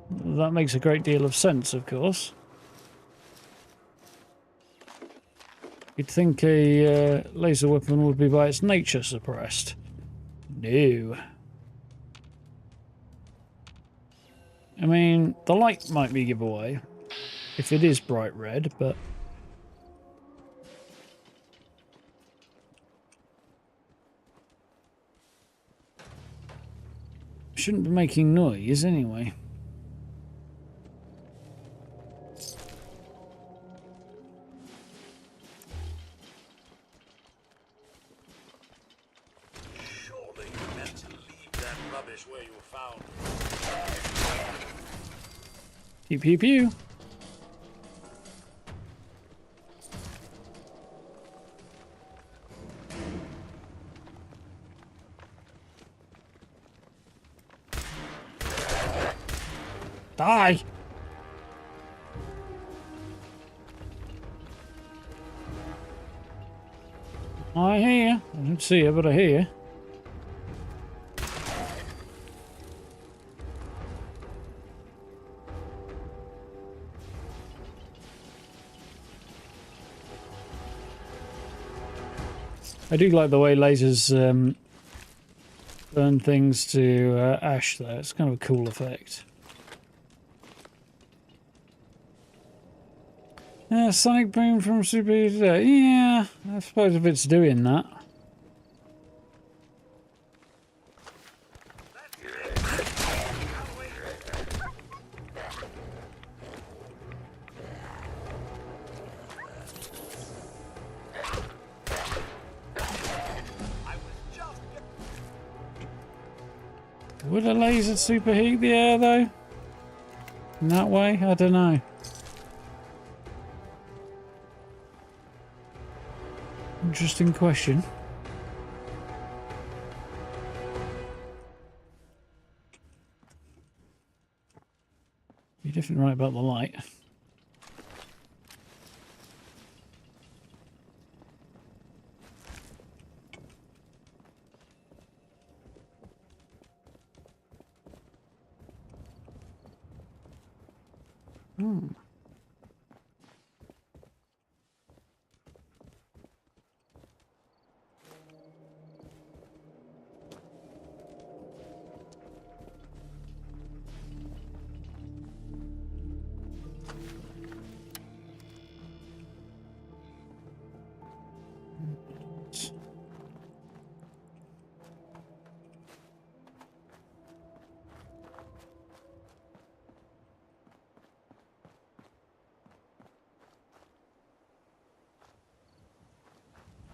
That makes a great deal of sense, of course. You'd think a laser weapon would be by its nature suppressed. No. I mean, the light might be giveaway if it is bright red, but shouldn't be making noise anyway. Surely you meant to leave that rubbish where you found it. Pew pew pew. Die! I hear you. I don't see you, but I hear you. I do like the way lasers burn things to ash, though. It's kind of a cool effect. Sonic boom from Super today. Yeah, I suppose if it's doing that. Would a laser superheat the air, though? In that way? I don't know. Interesting question. You're definitely right about the light.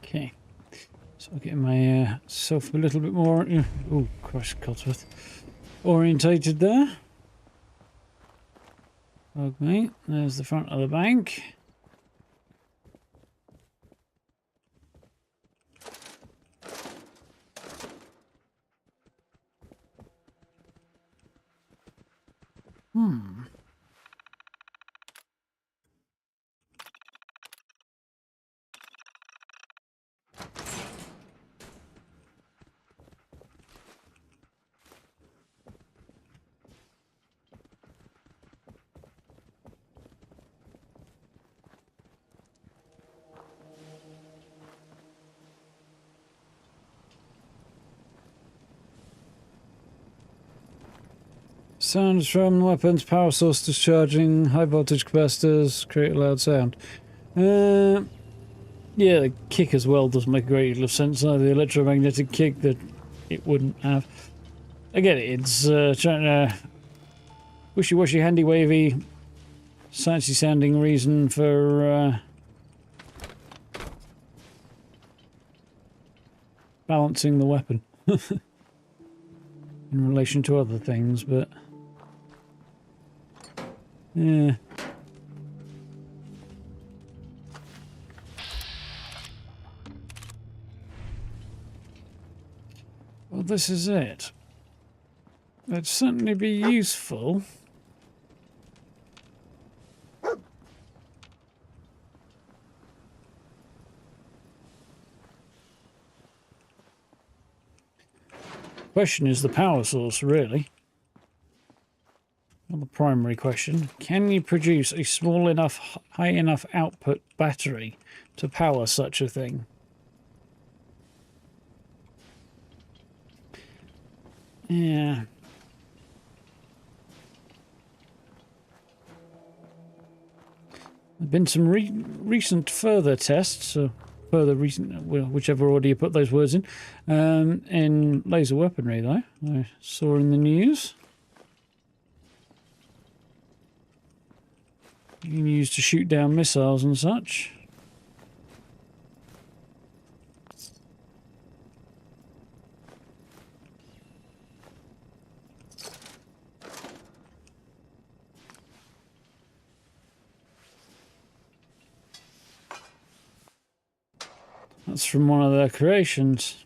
Okay, so I'm getting myself a little bit more, oh, Christ, Codsworth, orientated there. Okay, there's the front of the bank. Sounds from weapons power source discharging high voltage capacitors create a loud sound. Yeah, the kick as well doesn't make a great deal of sense. The electromagnetic kick that it wouldn't have. I get it. It's trying to wishy-washy, handy-wavy, sciencey sounding reason for balancing the weapon in relation to other things, but yeah. Well, this is it. It'd certainly be useful. Question is the power source, really. Not the primary question. Can you produce a small enough, high enough output battery to power such a thing? Yeah. There have been some recent further tests, or further recent, well, whichever order you put those words in laser weaponry, though, I saw in the news. You can use to shoot down missiles and such. That's from one of their creations.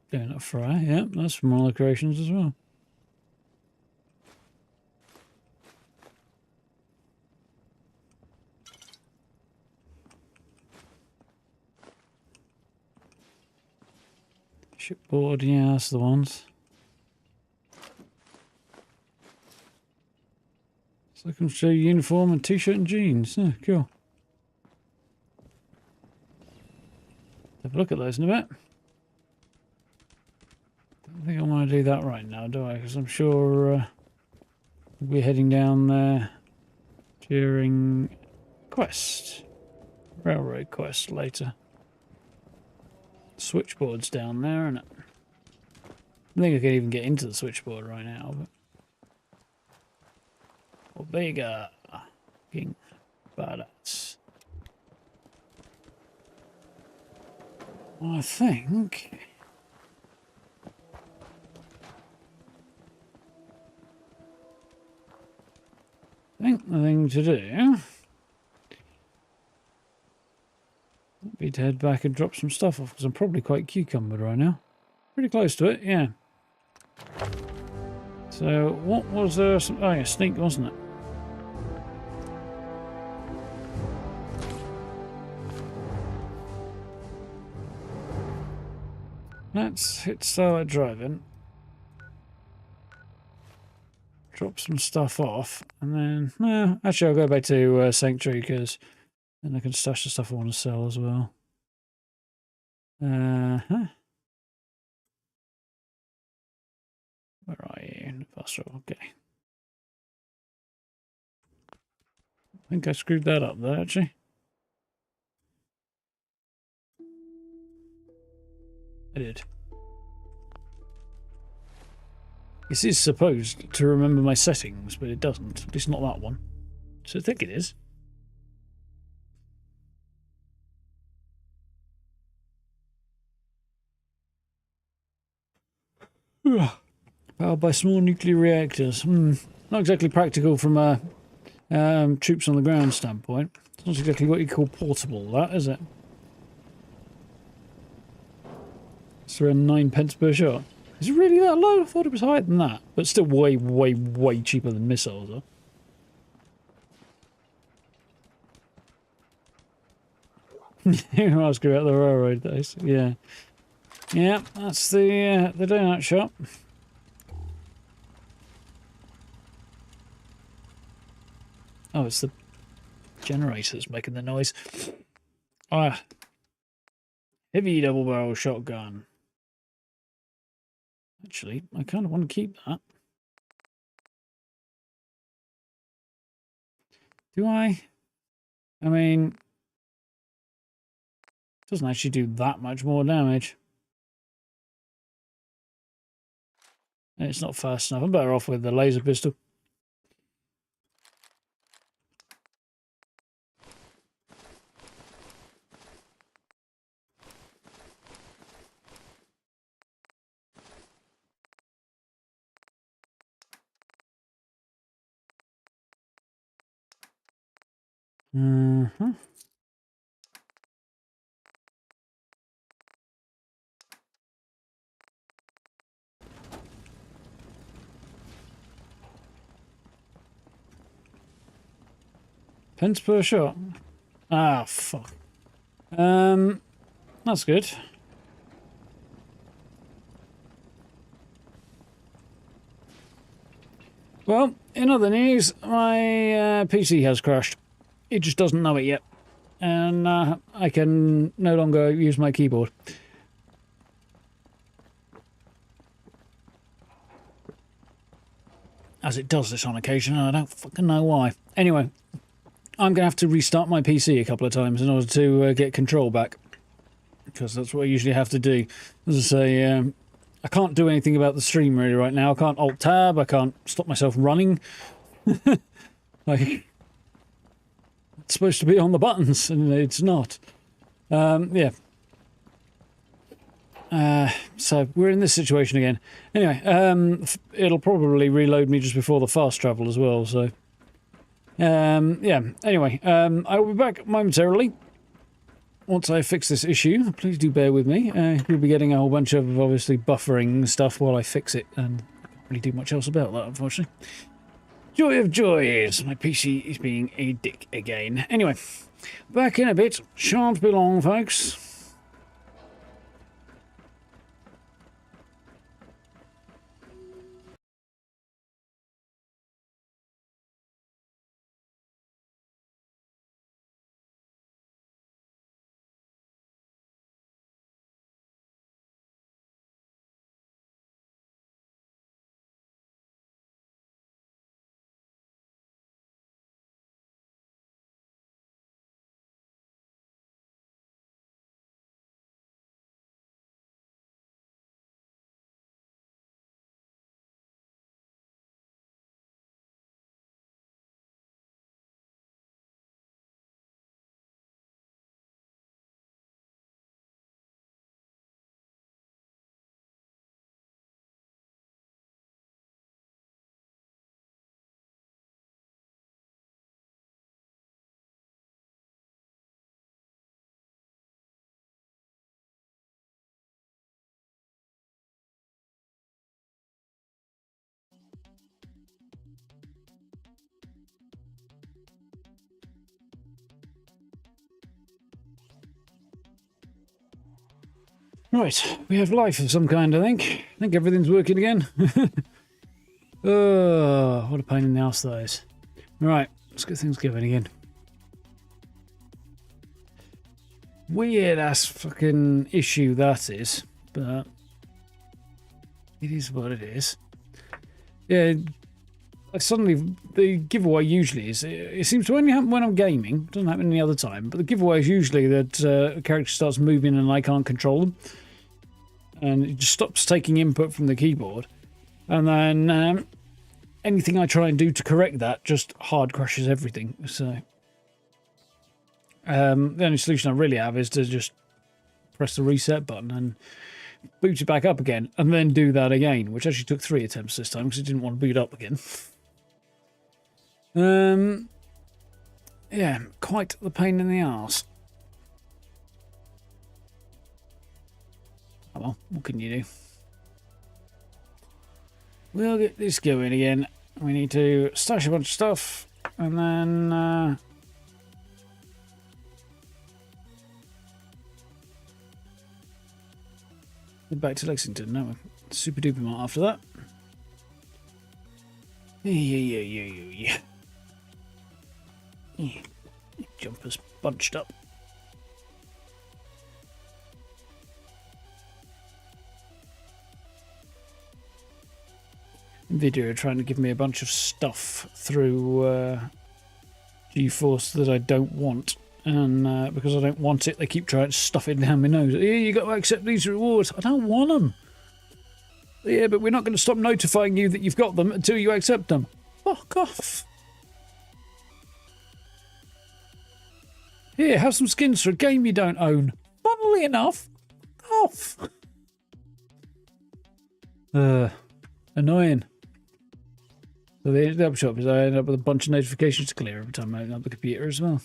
Doing a fry, yeah, that's from one of the creations as well. Shipboard, yeah, that's the ones. So I can show you uniform and t-shirt and jeans. Oh, cool. Have a look at those in a bit. Don't think I want to do that right now, do I? Because I'm sure we'll be heading down there during quest. Railroad quest later. Switchboard's down there, isn't it? I think I can even get into the switchboard right now, but Omega King badass. I think the thing to do would be to head back and drop some stuff off, because I'm probably quite cucumbered right now. Pretty close to it, yeah. So, what was there? Oh yeah, sneak, wasn't it? Let's hit Starlight Driving. Drop some stuff off, and then, actually I'll go back to Sanctuary, because then I can stash the stuff I want to sell as well. Where are you? Okay. I think I screwed that up there, actually. I did. This is supposed to remember my settings, but it doesn't. At least not that one. So I think it is. Powered by small nuclear reactors. Not exactly practical from a troops on the ground standpoint. It's not exactly what you call portable, that, is it? It's around 9 pence per shot. Is it really that low? I thought it was higher than that. But still way, way, way cheaper than missiles, huh? You ask about the railroad days. Yeah. Yeah, that's the donut shop. Oh, it's the generator that's making the noise. Ah. Heavy double barrel shotgun. Actually, I kind of want to keep that. Do I? I mean, it doesn't actually do that much more damage. And it's not fast enough. I'm better off with the laser pistol. Mm-hmm. Pence per shot. Ah, fuck. That's good. Well, in other news, my PC has crashed. It just doesn't know it yet. And I can no longer use my keyboard. As it does this on occasion, and I don't fucking know why. Anyway, I'm going to have to restart my PC a couple of times in order to get control back. Because that's what I usually have to do. As I say, I can't do anything about the stream really right now. I can't Alt-Tab, I can't stop myself running. Like, it's supposed to be on the buttons, and it's not. Yeah. So we're in this situation again. Anyway, it'll probably reload me just before the fast travel as well, so... yeah, anyway, I will be back momentarily. Once I fix this issue, please do bear with me. You'll be getting a whole bunch of, obviously, buffering stuff while I fix it, and I can't really do much else about that, unfortunately. Joy of joys, my PC is being a dick again. Anyway, back in a bit. Shan't be long, folks. Right, we have life of some kind, I think. I think everything's working again. Oh, what a pain in the ass that is. Right, let's get things going again. Weird ass fucking issue that is, but it is what it is. Yeah, suddenly the giveaway usually is, it seems to only happen when I'm gaming. It doesn't happen any other time, but the giveaway is usually that a character starts moving and I can't control them. And it just stops taking input from the keyboard. And then anything I try and do to correct that just hard crashes everything. So the only solution I really have is to just press the reset button and boot it back up again, and then do that again, which actually took 3 attempts this time because it didn't want to boot up again. Yeah, quite the pain in the arse. Oh well, what can you do? We'll get this going again. We need to stash a bunch of stuff, and then head back to Lexington. No, super duper mart after that. Yeah. Jumpers bunched up. Nvidia are trying to give me a bunch of stuff through GeForce that I don't want, and because I don't want it, they keep trying to stuff it down my nose. Yeah, you got to accept these rewards. I don't want them. Yeah, but we're not going to stop notifying you that you've got them until you accept them. Fuck off. Here, have some skins for a game you don't own. Funnily enough, off. Annoying. So the upshot is I end up with a bunch of notifications to clear every time I open up the computer as well.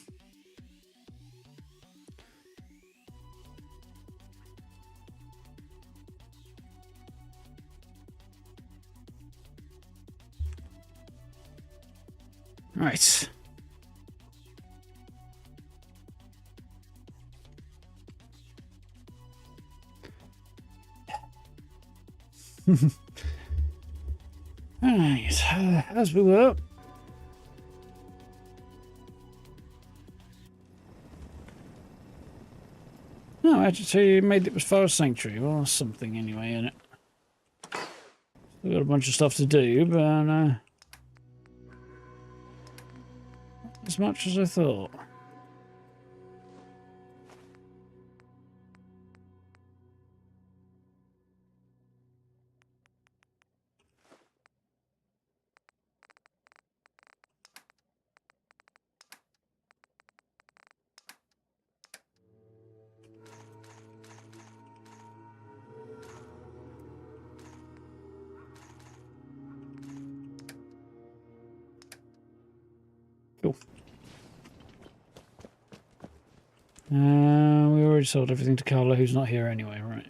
Right. Alright, as we were. No, actually made it as far as Sanctuary. Well, that's something anyway, isn't it? Still got a bunch of stuff to do, but not as much as I thought. Cool. We already sold everything to Carla, who's not here anyway, right?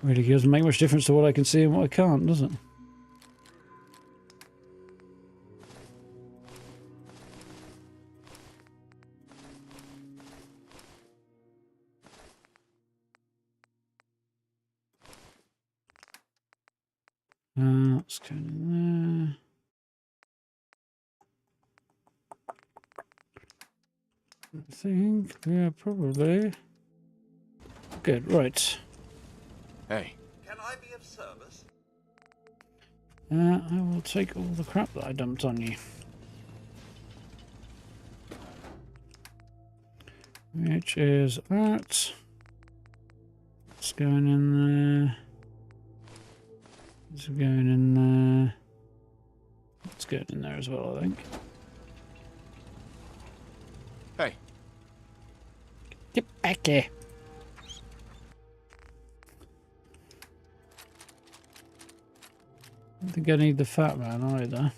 Really doesn't make much difference to what I can see and what I can't, does it? Let's go in there. I think, yeah, probably. Good, right. Hey. Can I be of service? I will take all the crap that I dumped on you. Which is that. It's going in there. It's going in there. It's going in there as well, I think. Hey. Get back here. I don't think I need the fat man either.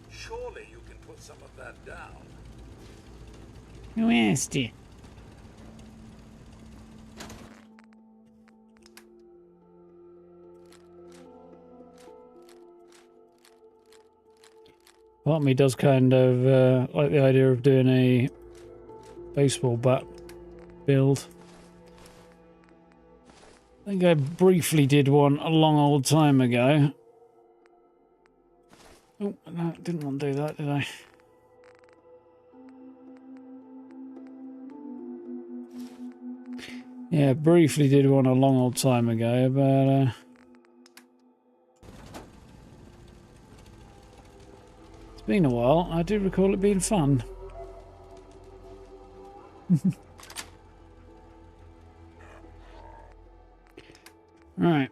Surely you can put some of that down. Who asked you? Part of me does kind of like the idea of doing a baseball bat build. I think I briefly did one a long old time ago. Oh, no, didn't want to do that, did I? Yeah, briefly did one a long old time ago, but it's been a while. I do recall it being fun. Right.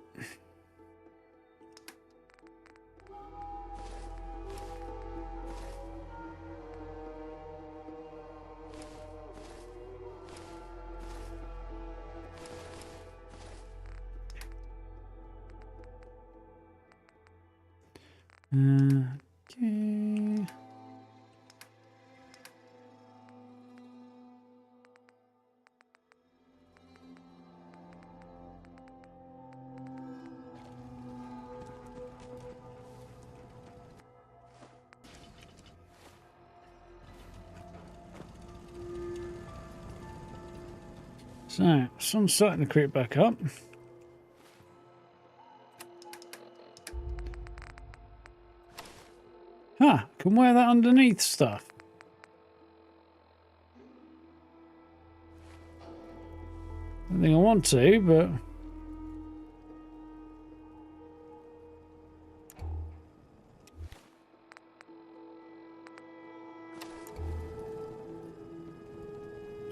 Okay. So, sun's starting to creep back up. Huh, can wear that underneath stuff. I don't think I want to, but...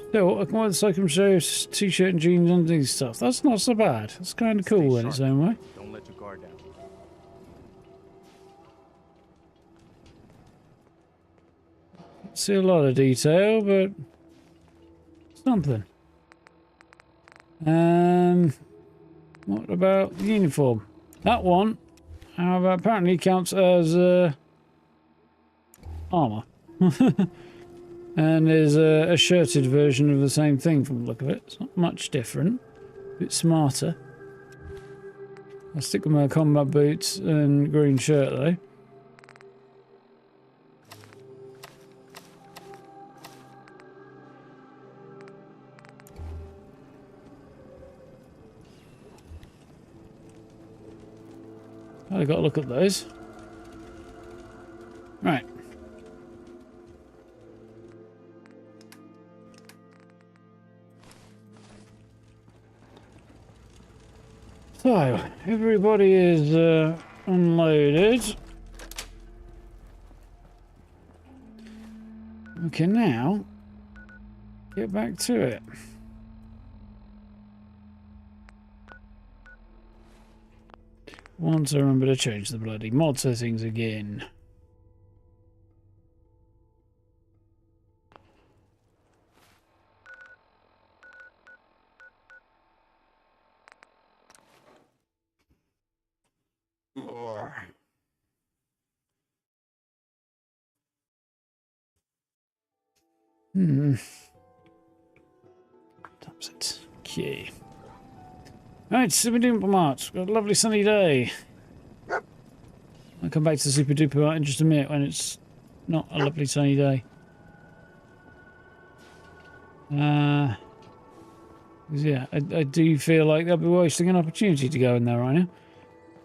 Still, I can wear the circumcised t-shirt and jeans underneath stuff. That's not so bad. That's kind of cool in its own way. Don't let your guard down. See a lot of detail, but something. What about the uniform? That one, apparently counts as armor, and is a shirted version of the same thing from the look of it. It's not much different. A bit smarter. I'll stick with my combat boots and green shirt though. I've got to look at those. Right. So, everybody is unloaded. We can now get back to it. Once I remember to change the bloody mod settings again. That's it. Okay. Right, super duper March. Got a lovely sunny day. I'll come back to super duper March in just a minute when it's not a lovely sunny day. Yeah, I do feel like I'll be wasting an opportunity to go in there right now.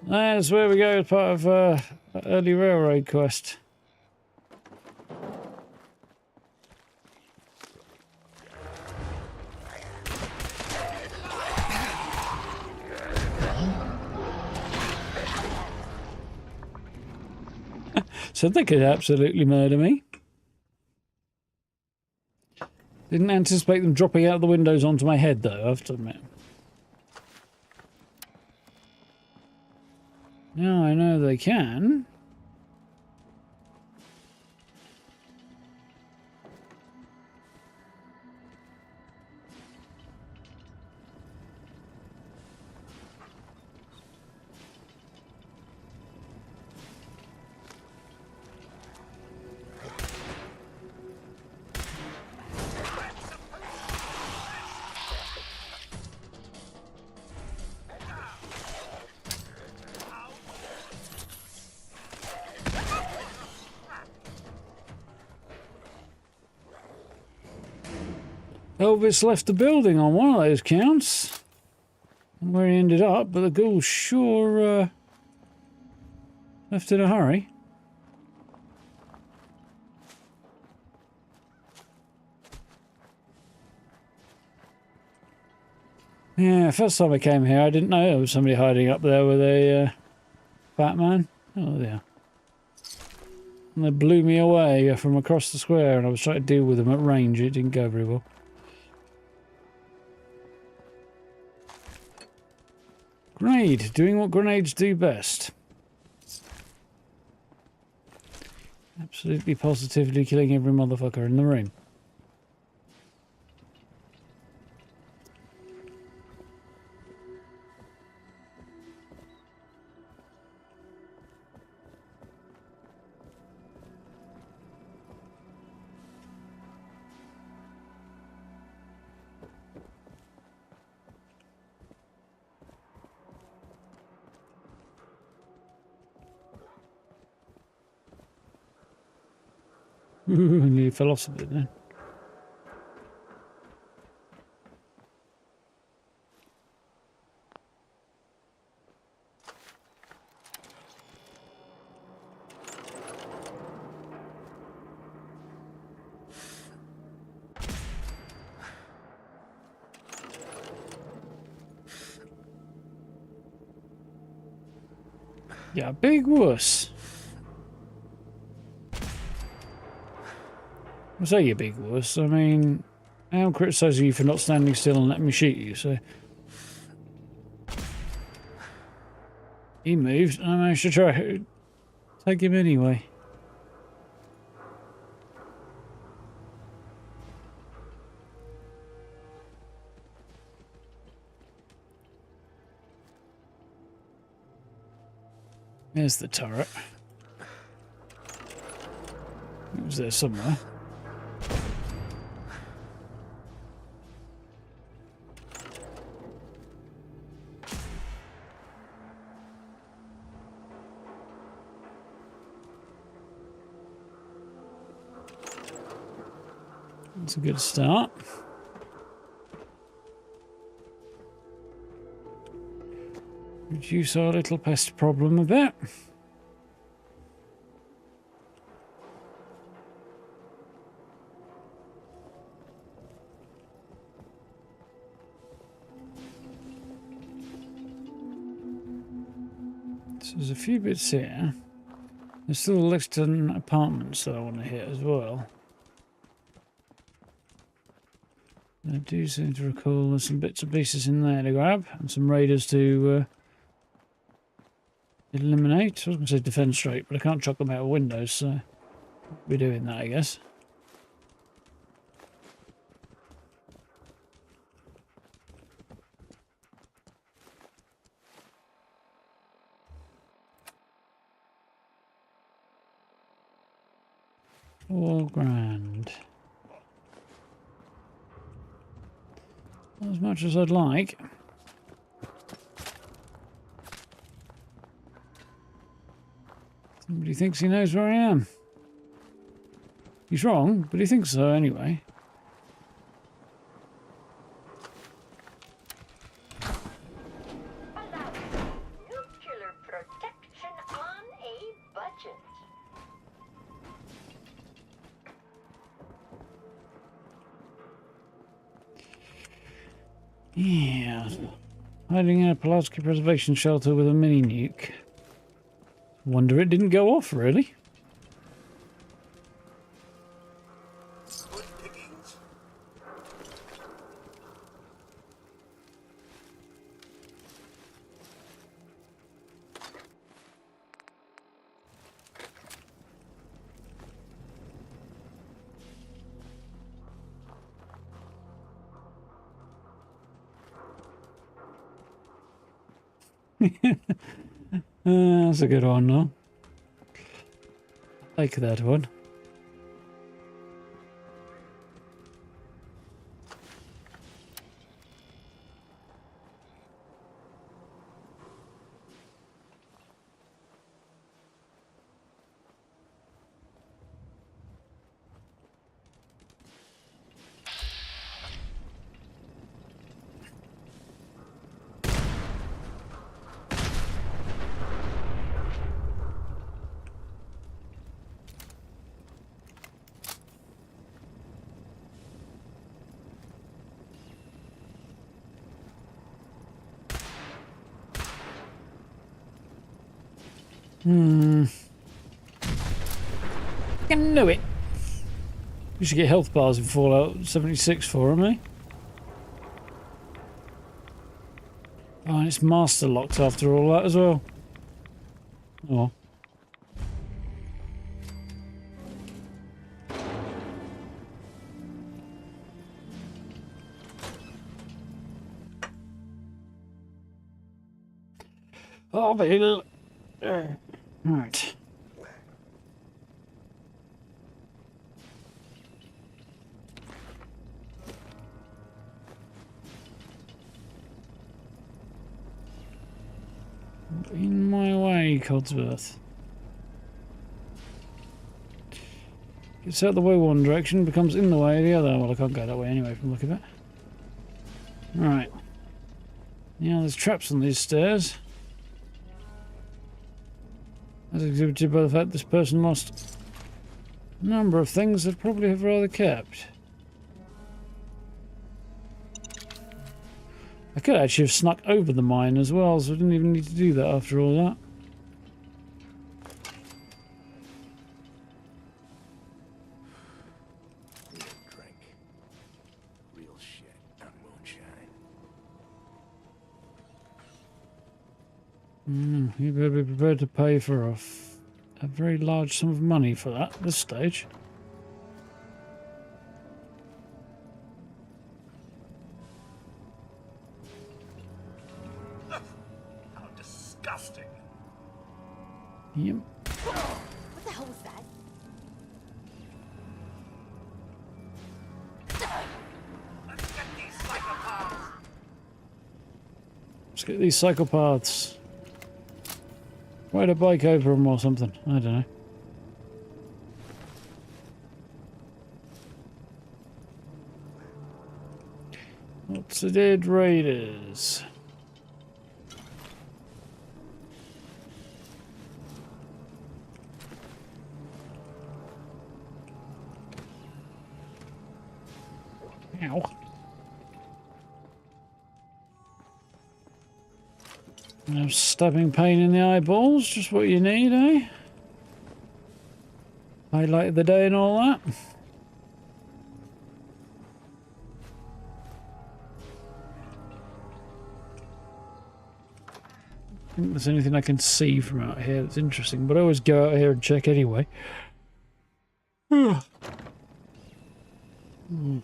That's where we go as part of early railroad quest. So they could absolutely murder me. Didn't anticipate them dropping out the windows onto my head, though, I have to admit. Now I know they can. Elvis left the building on one of those counts. And where he ended up, but the ghoul sure left in a hurry. Yeah, first time I came here, I didn't know there was somebody hiding up there with a Batman. Oh, yeah. And they blew me away from across the square, and I was trying to deal with them at range. It didn't go very well. Grenade, doing what grenades do best. Absolutely positively killing every motherfucker in the room. Nearly fell off a bit then. Yeah, big wuss. I say you big wuss. I mean, I'm criticising you for not standing still and letting me shoot you, so... He moved, and I managed to try to take him anyway. There's the turret. It was there somewhere. That's a good start. Reduce our little pest problem a bit. So there's a few bits here. There's still the Lexington apartments that I want to hit as well. I do seem to recall there's some bits and pieces in there to grab and some raiders to eliminate. I was going to say defend straight, but I can't chuck them out of windows, so we're doing that, I guess. $4,000. Not as much as I'd like. Somebody thinks he knows where I am. He's wrong, but he thinks so anyway. Nuclear protection on a budget. Yeah. Hiding in a Pulaski preservation shelter with a mini nuke. Wonder it didn't go off, really. Good pickings. That's a good one, though. Like that one. I knew it. We should get health bars in Fallout 76 for him, eh? Oh, and it's master locked after all that as well. Oh. Oh, but right. In my way, Codsworth. Gets out the way one direction, becomes in the way the other. Well, I can't go that way anyway from the look of it. Right. Yeah, there's traps on these stairs. As exhibited by the fact this person lost a number of things they'd probably have rather kept. I could actually have snuck over the mine as well, so I didn't even need to do that after all that. Real drink. Real shit. Not moonshine. You better be prepared to pay for a very large sum of money for that at this stage. How disgusting. Yep. What the hell was that? Let's get these psychopaths. Let's get these psychopaths. Ride a bike over them or something. I don't know. Lots of dead raiders. Ow. No stabbing pain in the eyeballs, just what you need, eh? Highlight of the day and all that. I think there's anything I can see from out here that's interesting, but I always go out here and check anyway. It's a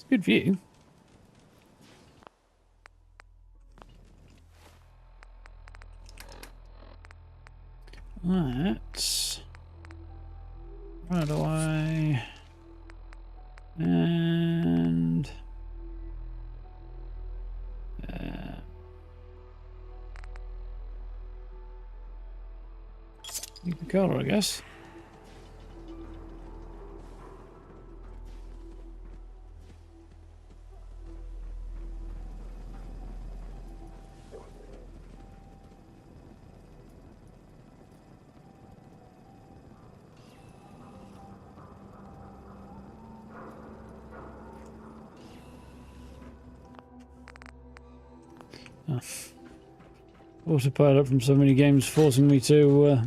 good view. Let's right away and keep the color, I guess. Autopilot from so many games forcing me to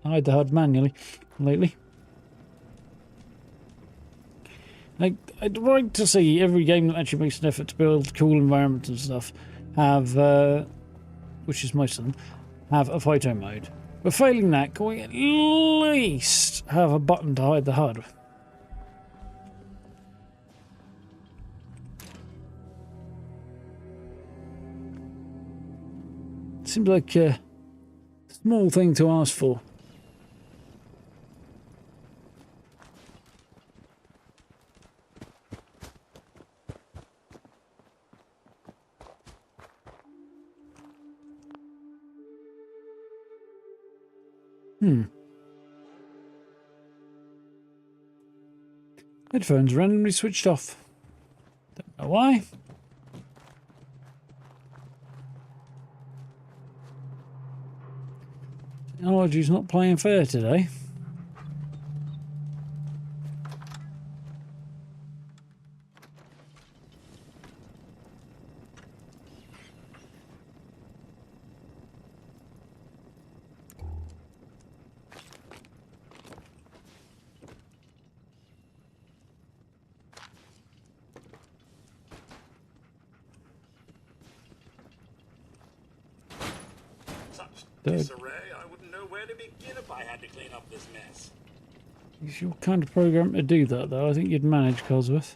hide the HUD manually lately. I'd like to see every game that actually makes an effort to build cool environments and stuff have, which is most of them, have a photo mode. But failing that, can we at least have a button to hide the HUD? Seems like a small thing to ask for. Headphones randomly switched off. Don't know why. Technology's not playing fair today. Such disarray, I wouldn't know where to begin if I had to clean up this mess. It's your kind of program to do that, though. I think you'd manage, Cosworth.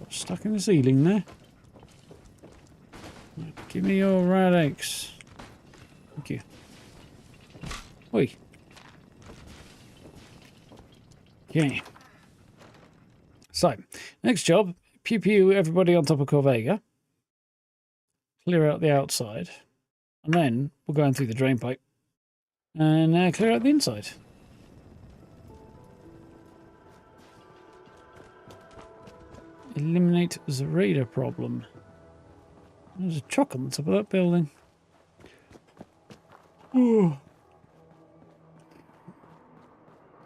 Stuck in the ceiling there. Give me your rat eggs. Thank you. Oi. Okay. So, next job, pew pew everybody on top of Corvega. Clear out the outside. And then we'll go in through the drain pipe. And clear out the inside. Eliminate the radar problem. There's a chock on the top of that building. Oh.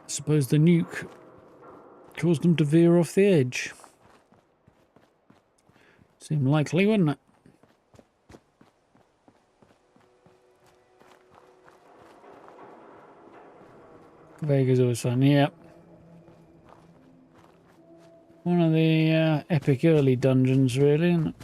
I suppose the nuke caused them to veer off the edge. Seemed likely, wouldn't it? Vega's always fun, yeah. One of the epic early dungeons, really, isn't it?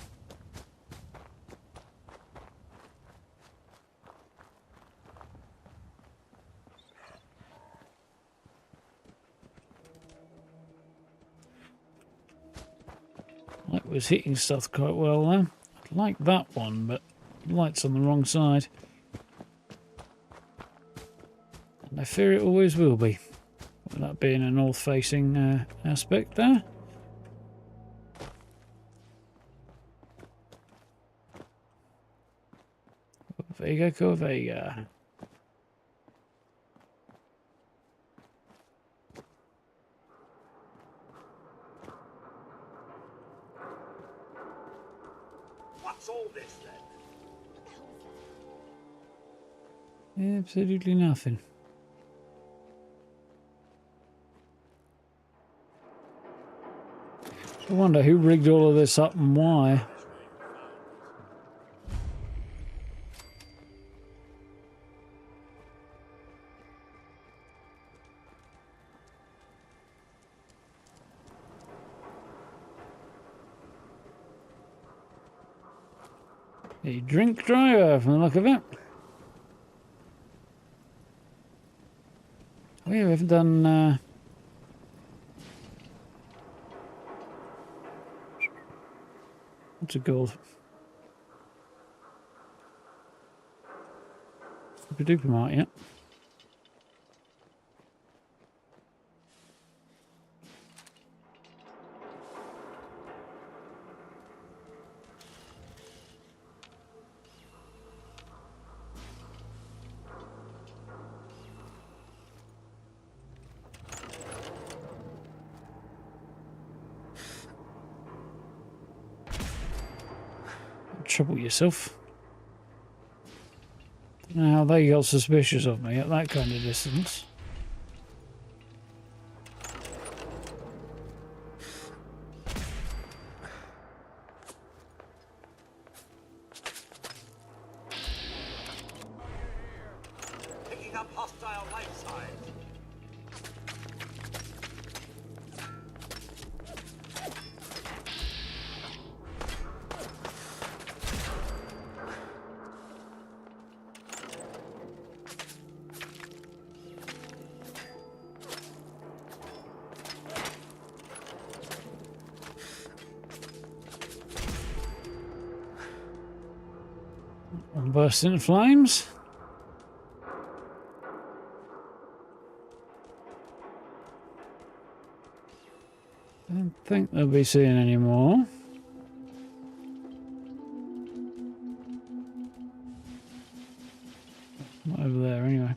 That was hitting stuff quite well there. I like that one, but the light's on the wrong side. And I fear it always will be. With that being a north-facing aspect there. Corvega. What's all this then? Absolutely nothing. I wonder who rigged all of this up and why. A drink driver from the look of it. We haven't done what's it called? Super duper mart, yeah. Trouble yourself. Don't know how they got suspicious of me at that kind of distance. Picking up hostile life signs. And burst into flames. I don't think they'll be seeing any more. Not over there anyway.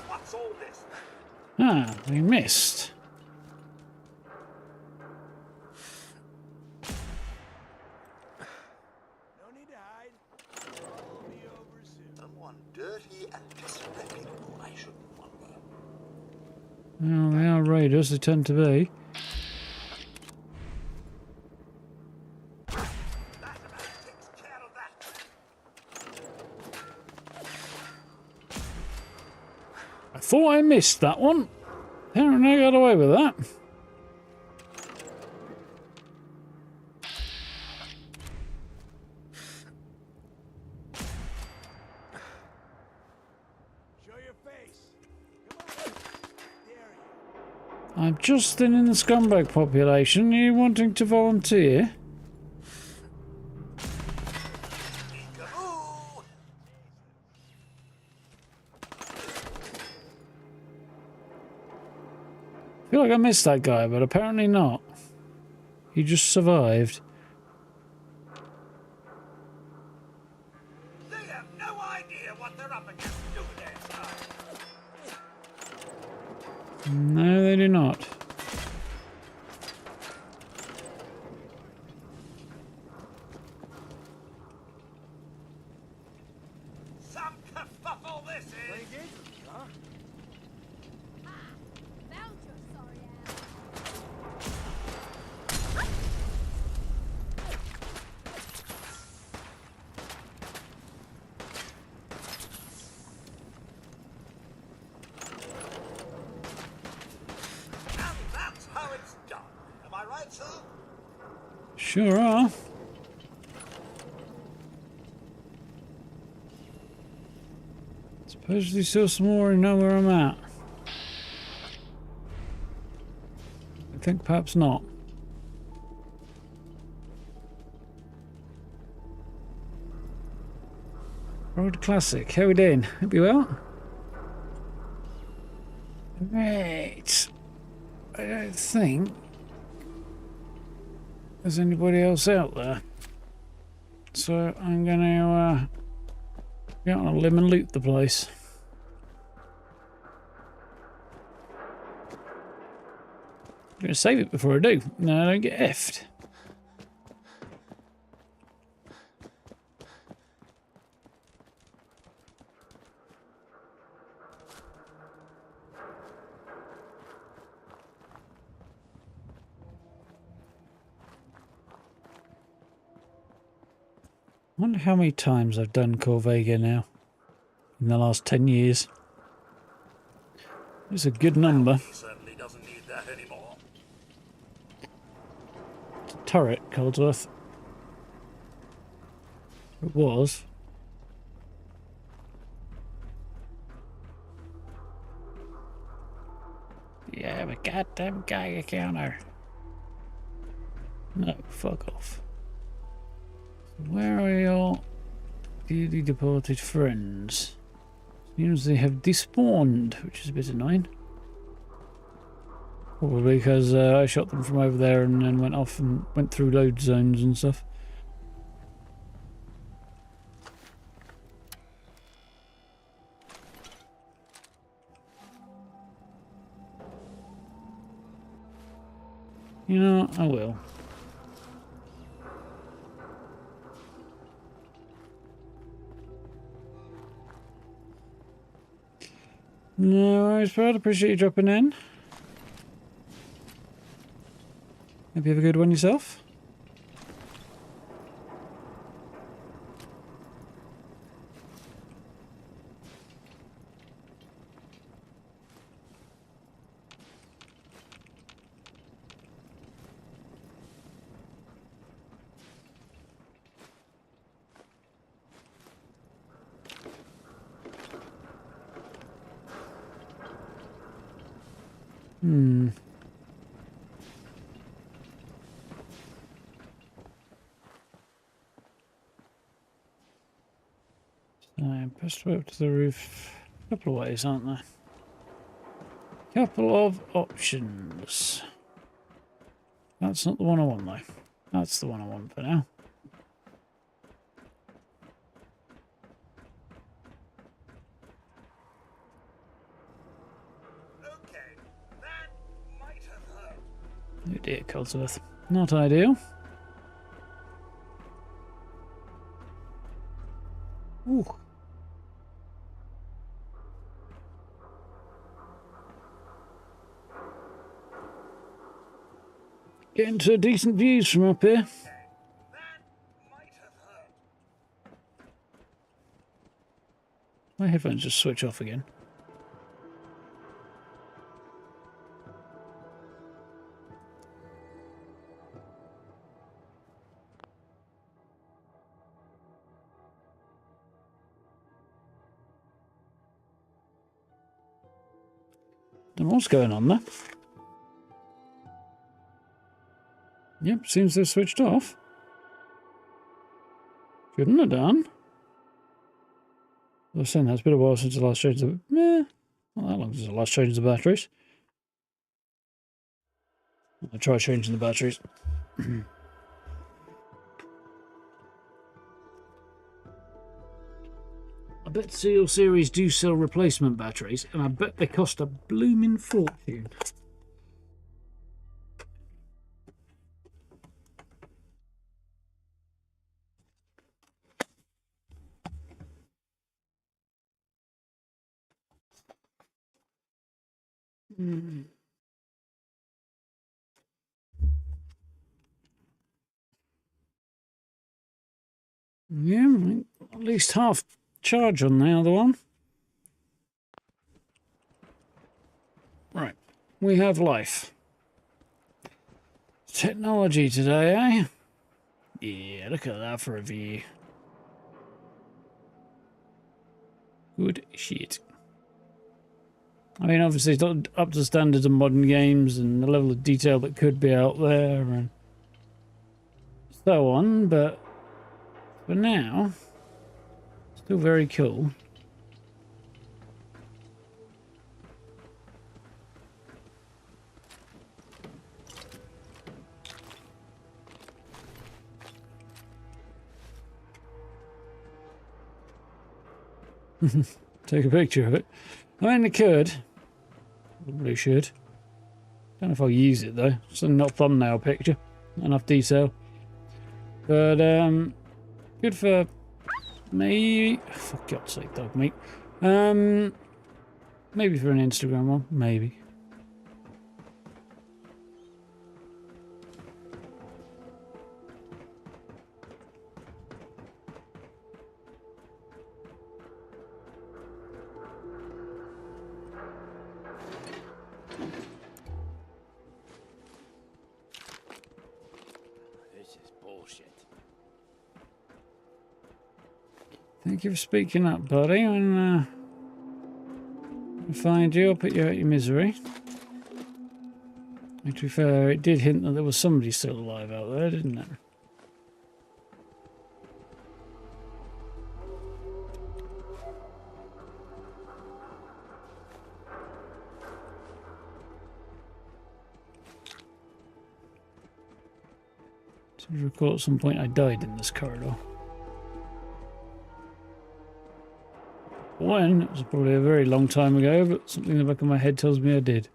What's all this? Ah, we missed. No need to hide. I'll be over soon. Someone dirty and disreputable, I shouldn't wonder. Well, they are raiders, they tend to be. That takes care of that. I thought I missed that one. Apparently I got away with that. Show your face. Come on. There you. I'm just thinning the scumbag population. Are you wanting to volunteer? Peekaboo! I feel like I missed that guy, but apparently not. He just survived. They have no idea what they're up against, do they, son? No, they do not. Some kerfuffle this is! Found your sorry ass. And that's how it's done. Am I right, sir? Sure are. Suppose there's still some more and know where I'm at. I think perhaps not. Road Classic, how we doing? Hope you well? Right. I don't think there's anybody else out there. So I'm gonna get on a limb and loot the place. I'm gonna save it before I do. No, I don't get effed. I wonder how many times I've done Corvega now in the last 10 years. It's a good number. He certainly doesn't need that anymore. Turret, Coldsworth. It was. Yeah, have a goddamn Geiger counter. No, fuck off. Where are your dearly departed friends? Seems they have despawned, which is a bit annoying. Probably because I shot them from over there and then went off and went through load zones and stuff. You know, I will. No worries, bud. Appreciate you dropping in. Hope you have a good one yourself. I'm pushed up to the roof. A couple of ways, aren't there? Couple of options. That's not the one I want, though. That's the one I want for now. Okay, that might have hurt. Oh dear, Coldsworth. Not ideal. Ooh. Getting to decent views from up here. That might have hurt. My headphones just switch off again. Don't know what's going on there. Yep, seems they've switched off. Shouldn't have done. I was saying that it's been a while since I last changed the... Not that long since I last changed the batteries. I'll try changing the batteries. I bet Seal Series do sell replacement batteries, and I bet they cost a blooming fortune. Yeah, at least half charge on the other one. Right, we have life. Technology today, eh? Yeah, look at that for a view. Good shit. I mean, obviously it's not up to standards of modern games and the level of detail that could be out there and so on, but for now, still very cool. Take a picture of it. I mean, I could. Probably should. Don't know if I'll use it though. It's not a thumbnail picture. Not enough detail. But good for me. For God's sake, dog meat. Maybe for an Instagram one. Maybe. Thank you for speaking up, buddy. When I find you, I'll put you out of your misery. And to be fair, it did hint that there was somebody still alive out there, didn't it? I recall at some point I died in this corridor. When? It was probably a very long time ago, but something in the back of my head tells me I did.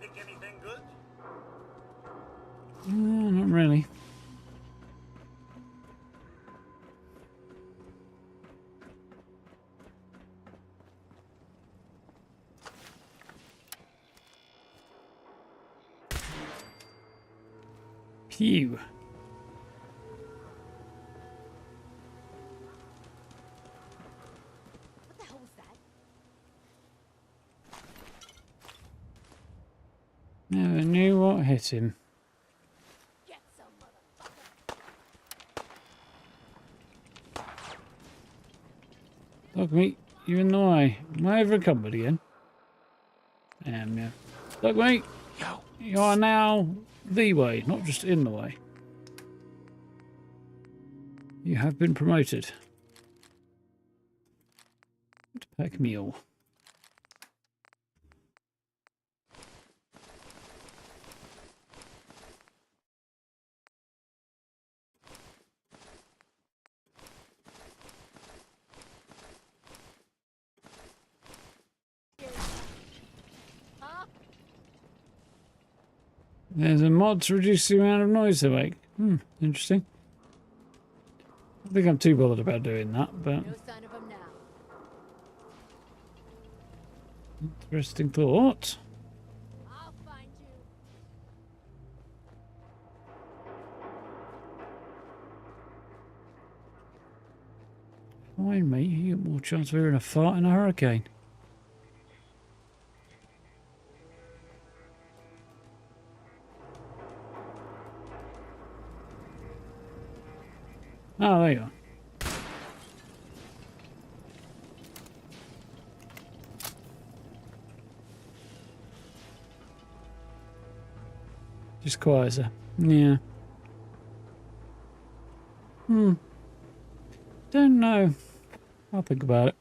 Pick anything good? Not really. Pew. What the hell was that? Never knew what hit him. Get some, motherfucker. Dog meat, you in the way. Am I overencumbered again? I am, yeah. Dog meat, you are now the way, not just in the way. You have been promoted to pack mule. There's a mod to reduce the amount of noise they make. Interesting. I don't think I'm too bothered about doing that, but No sign of him now. interesting thought. I'll find Behind me, you get more chance of hearing a fart in a hurricane. Oh, there you are. Just quieter. Yeah. Don't know. I'll think about it.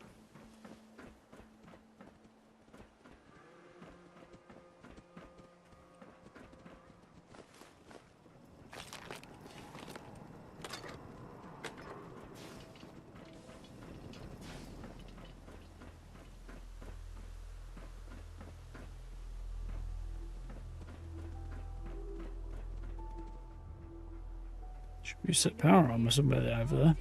Should we set power on with somebody over there?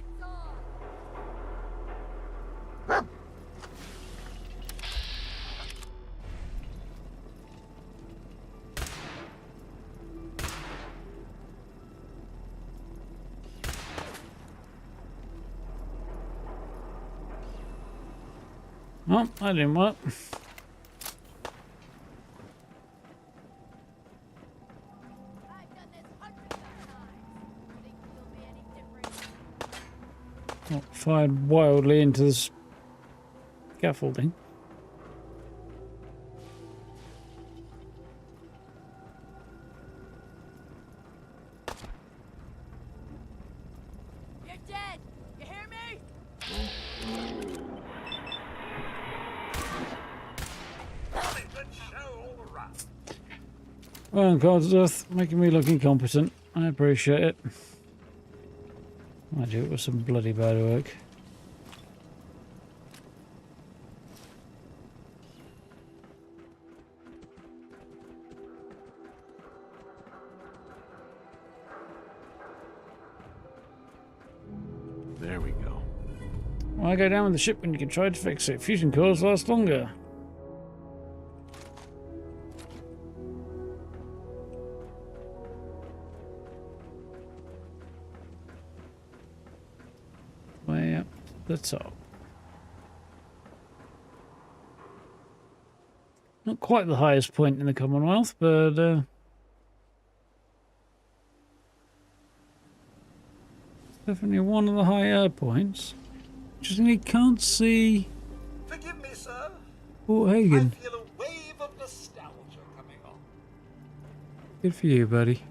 Oh, that didn't work. I've done this hundreds of times. Think you'll be any different? Oh, fired wildly into the scaffolding. You're dead. You hear me? Bloody good show all around. Well, God's earth, making me look incompetent. I appreciate it. I do it was some bloody bad work. There we go. Why go down with the ship when you can try to fix it? Fusion cores last longer. Way up the top. Not quite the highest point in the Commonwealth, but definitely one of the higher points. Just you can't see Forgive me, sir. Port I Hagen. feel a wave of nostalgia coming on. Good for you, buddy.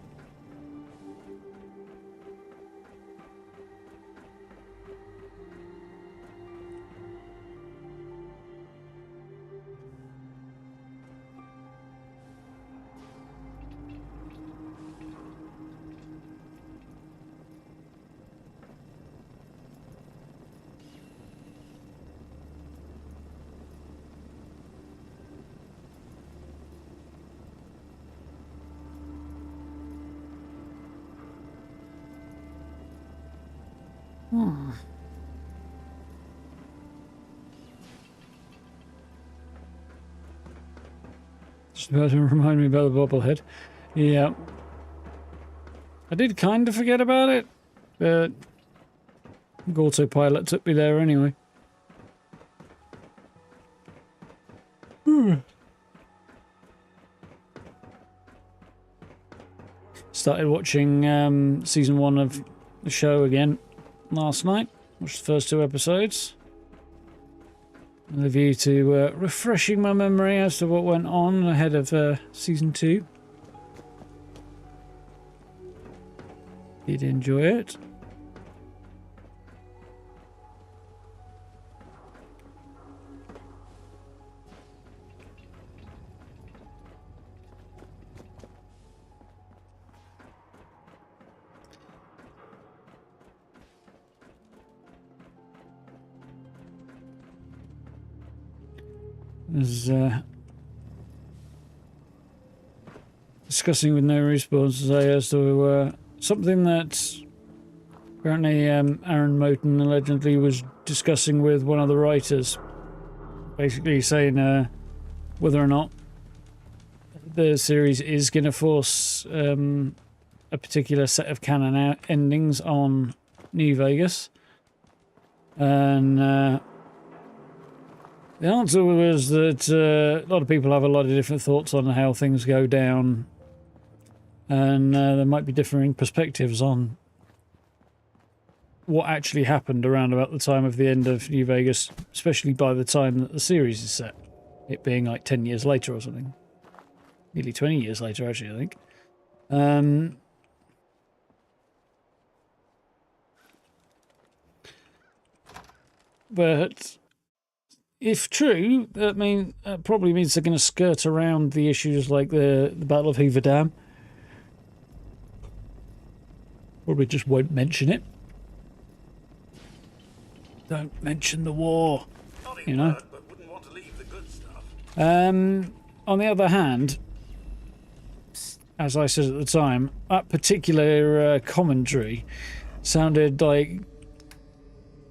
Just about to remind me about the bobblehead. Yeah. I did kind of forget about it, but autopilot took me there anyway. Started watching season 1 of the show again last night. Watched the first 2 episodes. With a view to refreshing my memory as to what went on ahead of season 2. Did enjoy it. As discussing with no response today as to something that apparently Aaron Moten allegedly was discussing with one of the writers, basically saying whether or not the series is going to force a particular set of canon endings on New Vegas. And the answer was that a lot of people have a lot of different thoughts on how things go down, and there might be differing perspectives on what actually happened around about the time of the end of New Vegas, especially by the time that the series is set. It being like 10 years later or something. Nearly 20 years later, actually, I think. But if true, that probably means they're going to skirt around the issues like the Battle of Hoover Dam. Probably just won't mention it. Don't mention the war, you know. But wouldn't want to leave the good stuff. On the other hand, as I said at the time, that particular commentary sounded like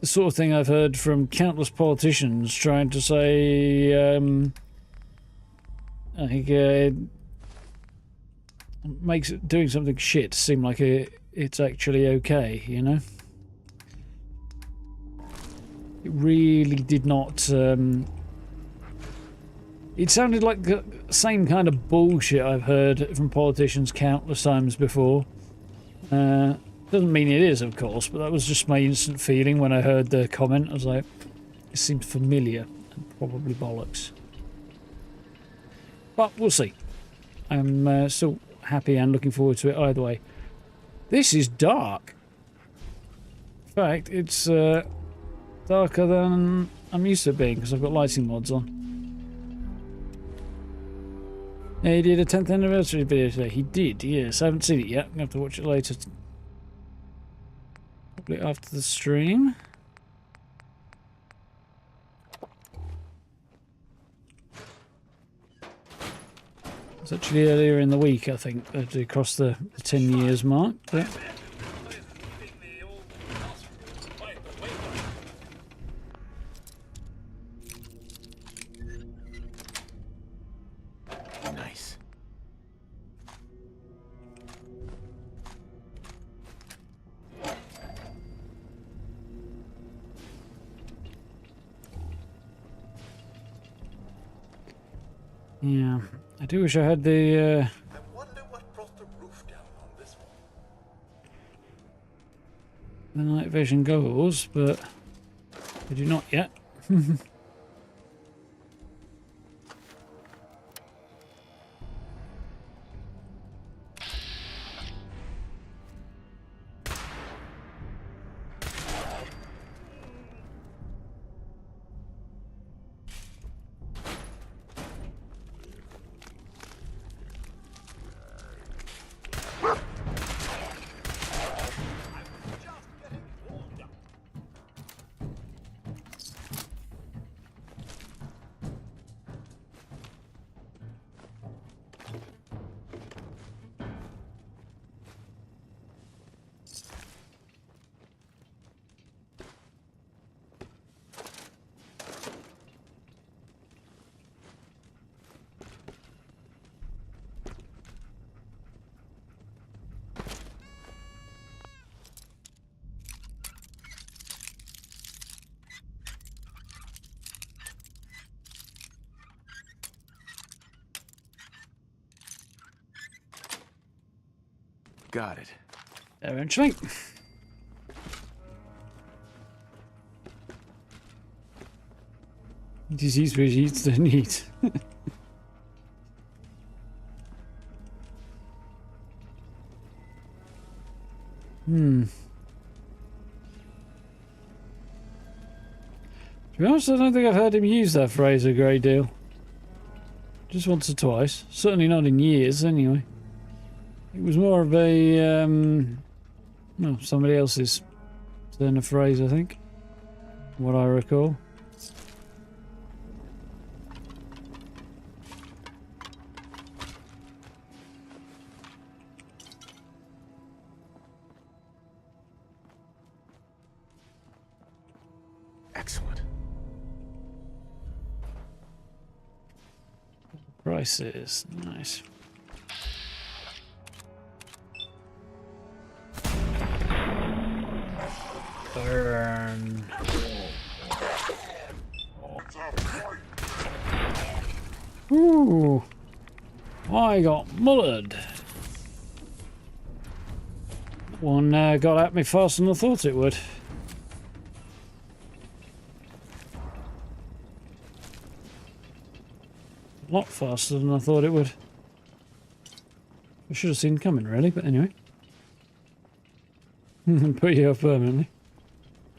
the sort of thing I've heard from countless politicians trying to say, I think it makes doing something shit seem like it's actually okay, you know? It really did not... it sounded like the same kind of bullshit I've heard from politicians countless times before. Doesn't mean it is, of course, but that was just my instant feeling when I heard the comment. I was like, it seemed familiar and probably bollocks. But we'll see. I'm still happy and looking forward to it either way. This is dark. In fact, it's darker than I'm used to it being because I've got lighting mods on. Yeah, he did a 10th anniversary video today. He did, yes. I haven't seen it yet. I'm going to have to watch it later. Probably after the stream. It's actually earlier in the week, I think, across the 10 years mark. But Nice. yeah, I do wish I had the I wonder what brought the roof down on this one. night vision goggles, but I do not yet. Got it. Eventually. Disease reads the need. To be honest, I don't think I've heard him use that phrase a great deal. Just once or twice. Certainly not in years, anyway. It was more of a, well, somebody else's turn of phrase, I think. What I recall. Excellent. Prices, nice. Burn. Ooh. I got mullered. One got at me faster than I thought it would. A lot faster than I thought it would. I should have seen coming, really, but anyway. Put you off permanently.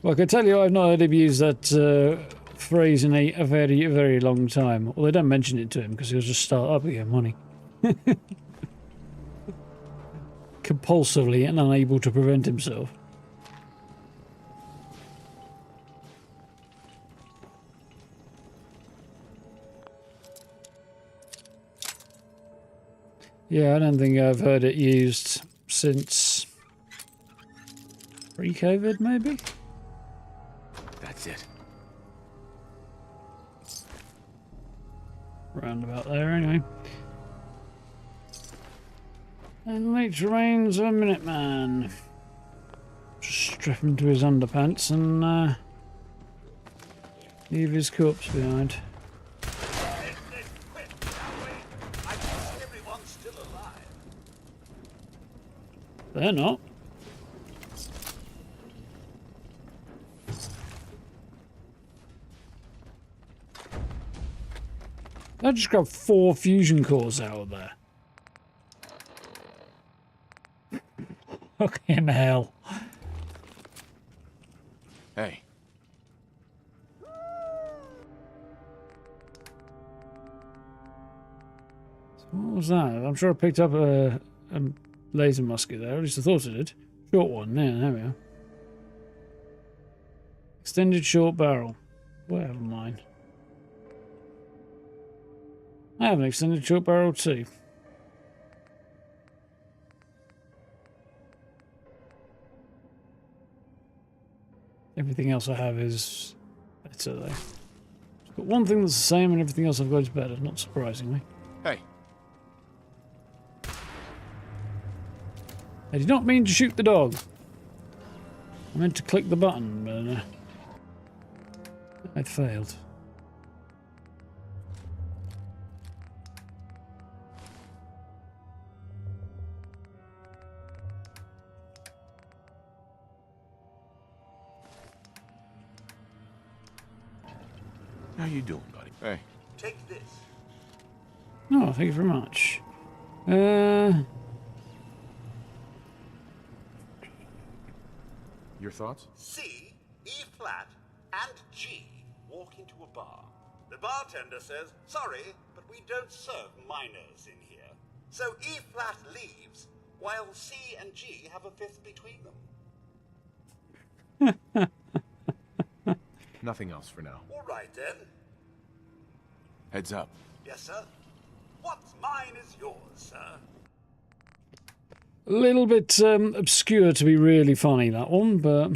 Well, I can tell you I've not heard him use that phrase in a very, very long time. Well, they don't mention it to him because he'll just start up again, won't he? Compulsively and unable to prevent himself. Yeah, I don't think I've heard it used since pre-COVID, maybe? That's it. Round about there, anyway. And late remains of a Minuteman. Just strip him to his underpants and leave his corpse behind. Quick, I guess everyone's still alive. They're not. I just got 4 fusion cores out of there. Fucking hell. Hey. What was that? I'm sure I picked up a laser musket there. At least I thought I did. Short one. Yeah, there we are. Extended short barrel. Where have mine? I have an extended short barrel too. Everything else I have is better though. But one thing that's the same and everything else I've got is better, not surprisingly. Hey. I did not mean to shoot the dog. I meant to click the button, but I'd failed. How you doing, buddy? Hey. Take this. Oh, thank you very much. Your thoughts? C, E flat, and G walk into a bar. The bartender says, "Sorry, but we don't serve minors in here." So E flat leaves, while C and G have a fifth between them. Nothing else for now. All right then. Heads up. Yes, sir. What's mine is yours, sir. A little bit obscure to be really funny, that one, but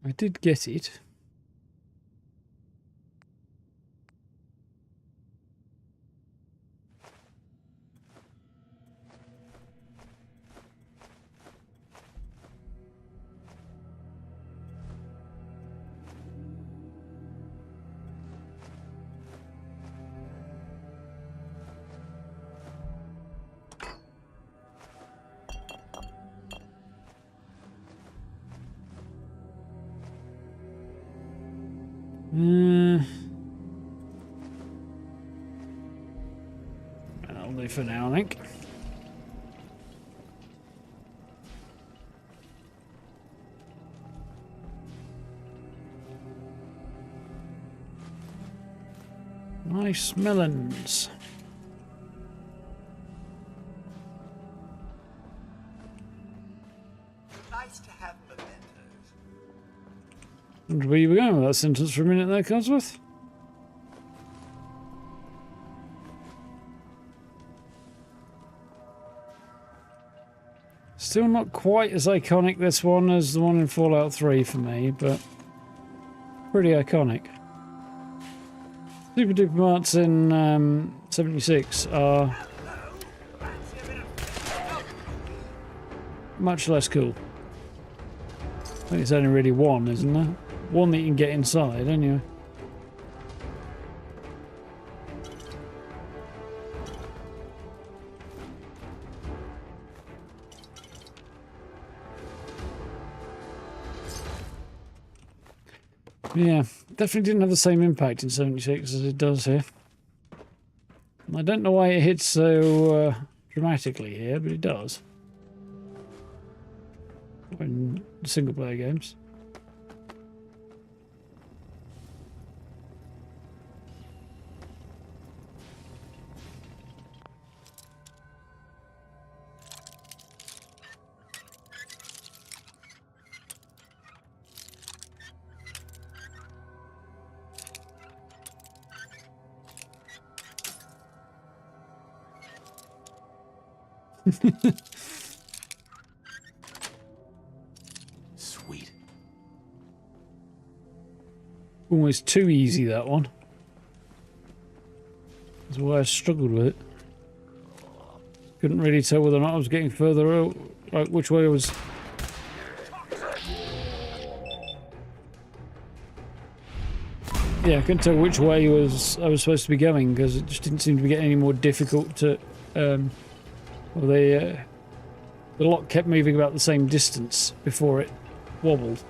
I did get it. That'll do for now, I think. Nice melons. Nice to have mementos. And where you were going with that sentence for a minute there, Cosworth? Still not quite as iconic, this one, as the one in Fallout 3 for me, but pretty iconic. Super duper marts in 76 are much less cool. I think it's only really one, isn't there? One that you can get inside, anyway. Yeah, definitely didn't have the same impact in 76 as it does here. I don't know why it hits so dramatically here, but it does. In single player games. Sweet. Almost too easy, that one. That's why I struggled with it. Couldn't really tell whether or not I was getting further out, like which way I was. Yeah, I couldn't tell which way I was supposed to be going because it just didn't seem to be getting any more difficult to. Well, the lock kept moving about the same distance before it wobbled.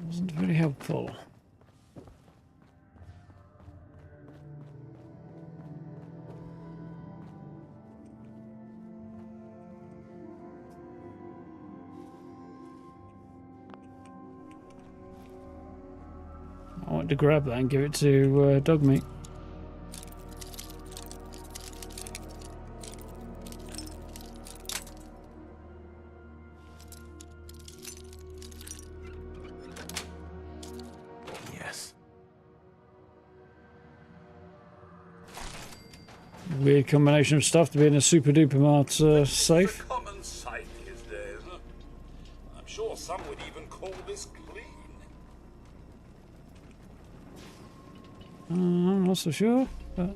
Wasn't very helpful. I want to grab that and give it to dog meat. Yes. Weird combination of stuff to be in a super duper mart safe. A common sight these days. Huh? I'm sure some would even call this clean. I'm not so sure, but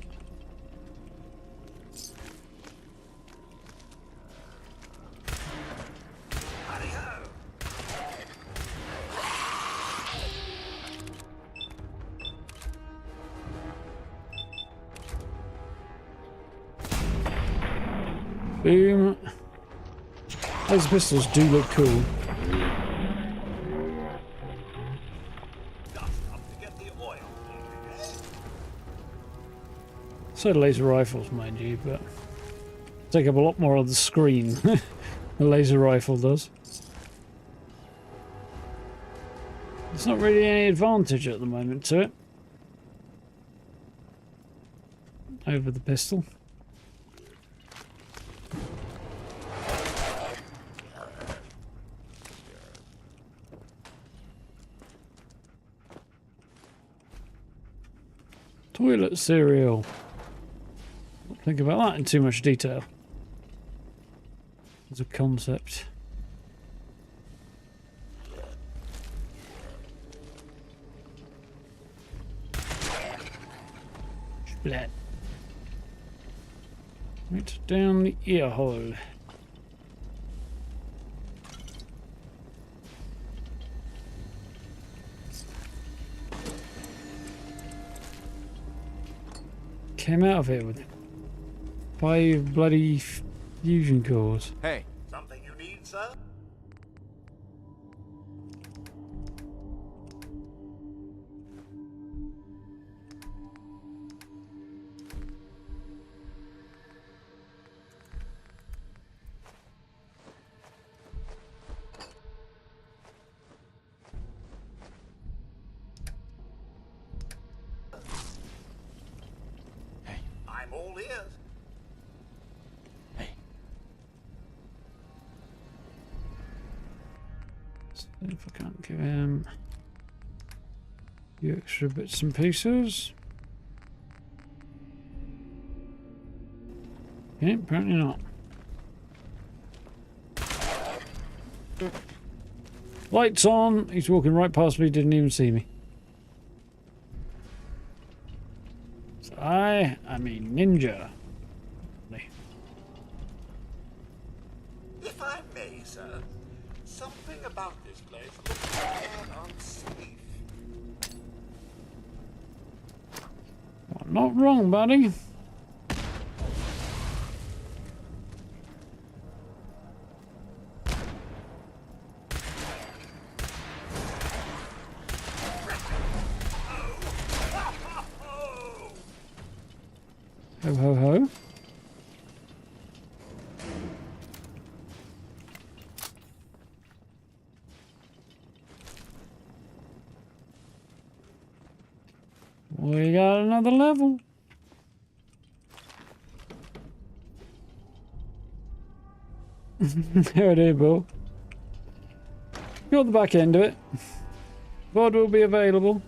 boom. Those pistols do look cool. Dust up to get the oil. So do laser rifles, mind you, but take up a lot more of the screen than the laser rifle does. There's not really any advantage at the moment to it over the pistol. Toilet cereal. Don't think about that in too much detail as a concept. Splat. Right down the ear hole. Came out of here with 5 bloody fusion cores. Hey. Something you need, sir? I'm all ears. Hey. See if I can't give him the extra bits and pieces. Okay, apparently not. Lights on. He's walking right past me, didn't even see me. So I'm a ninja. If I may, sir, Something about this place looks rather unsafe. Not wrong, buddy. Ho, ho, ho. We got another level. There it is, Bill. Got the back end of it. VOD will be available.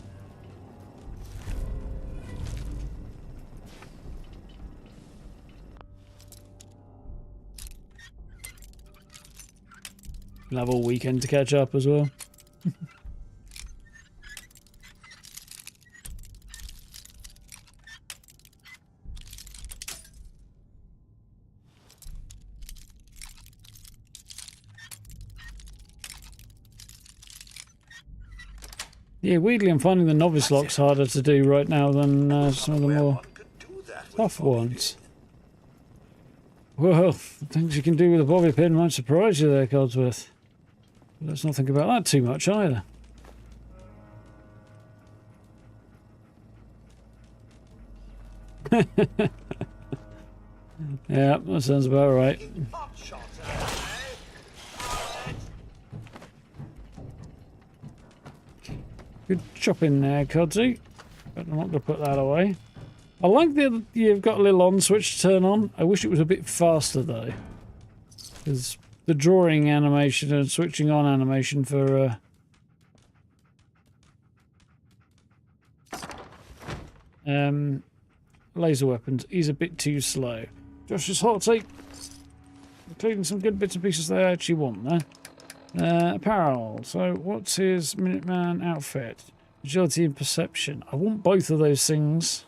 We'll have all weekend to catch up as well. Yeah, weirdly, I'm finding the novice locks harder to do right now than some of the more tough ones. Well, the things you can do with a bobby pin might surprise you there, Codsworth. But let's not think about that too much either. Yeah, that sounds about right. Good chopping there, Codsy. But I'm not going to put that away. I like that you've got a little on switch to turn on. I wish it was a bit faster though. Because the drawing animation and switching on animation for laser weapons is a bit too slow. Josh's hot take, including some good bits and pieces that I actually want there. Apparel. So what's his Minuteman outfit? Agility and perception. I want both of those things.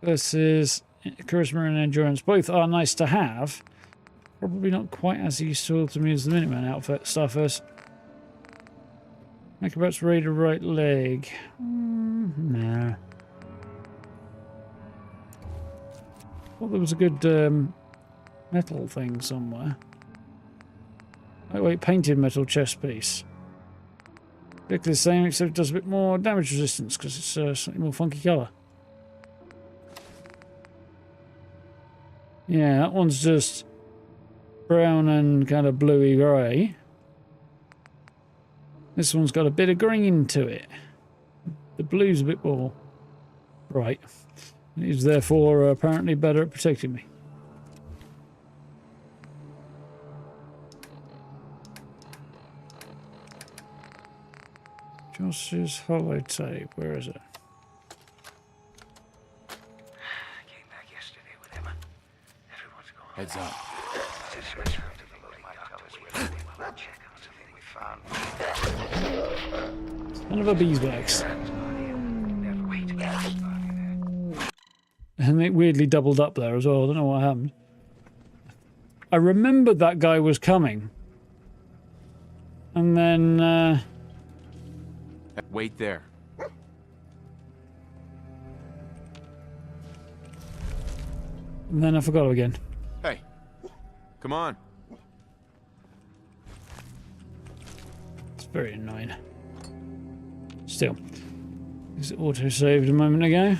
Versus charisma and endurance. Both are nice to have. Probably not quite as useful to me as the Minuteman outfit stuff is. Acrobats Raider right leg. Nah. Thought there was a good metal thing somewhere. Lightweight painted metal chest piece. Exactly the same, except it does a bit more damage resistance because it's a slightly more funky colour. Yeah, that one's just brown and kind of bluey grey. This one's got a bit of green to it. The blue's a bit more bright. It is therefore apparently better at protecting me. Josh's holotape, where is it? Came back yesterday with Emma. Everyone's going. Heads up. Son of a beeswax. And it weirdly doubled up there as well. I don't know what happened. I remembered that guy was coming. And then Wait there. and then I forgot again. Hey, come on. It's very annoying. Still. Is it auto-saved a moment ago?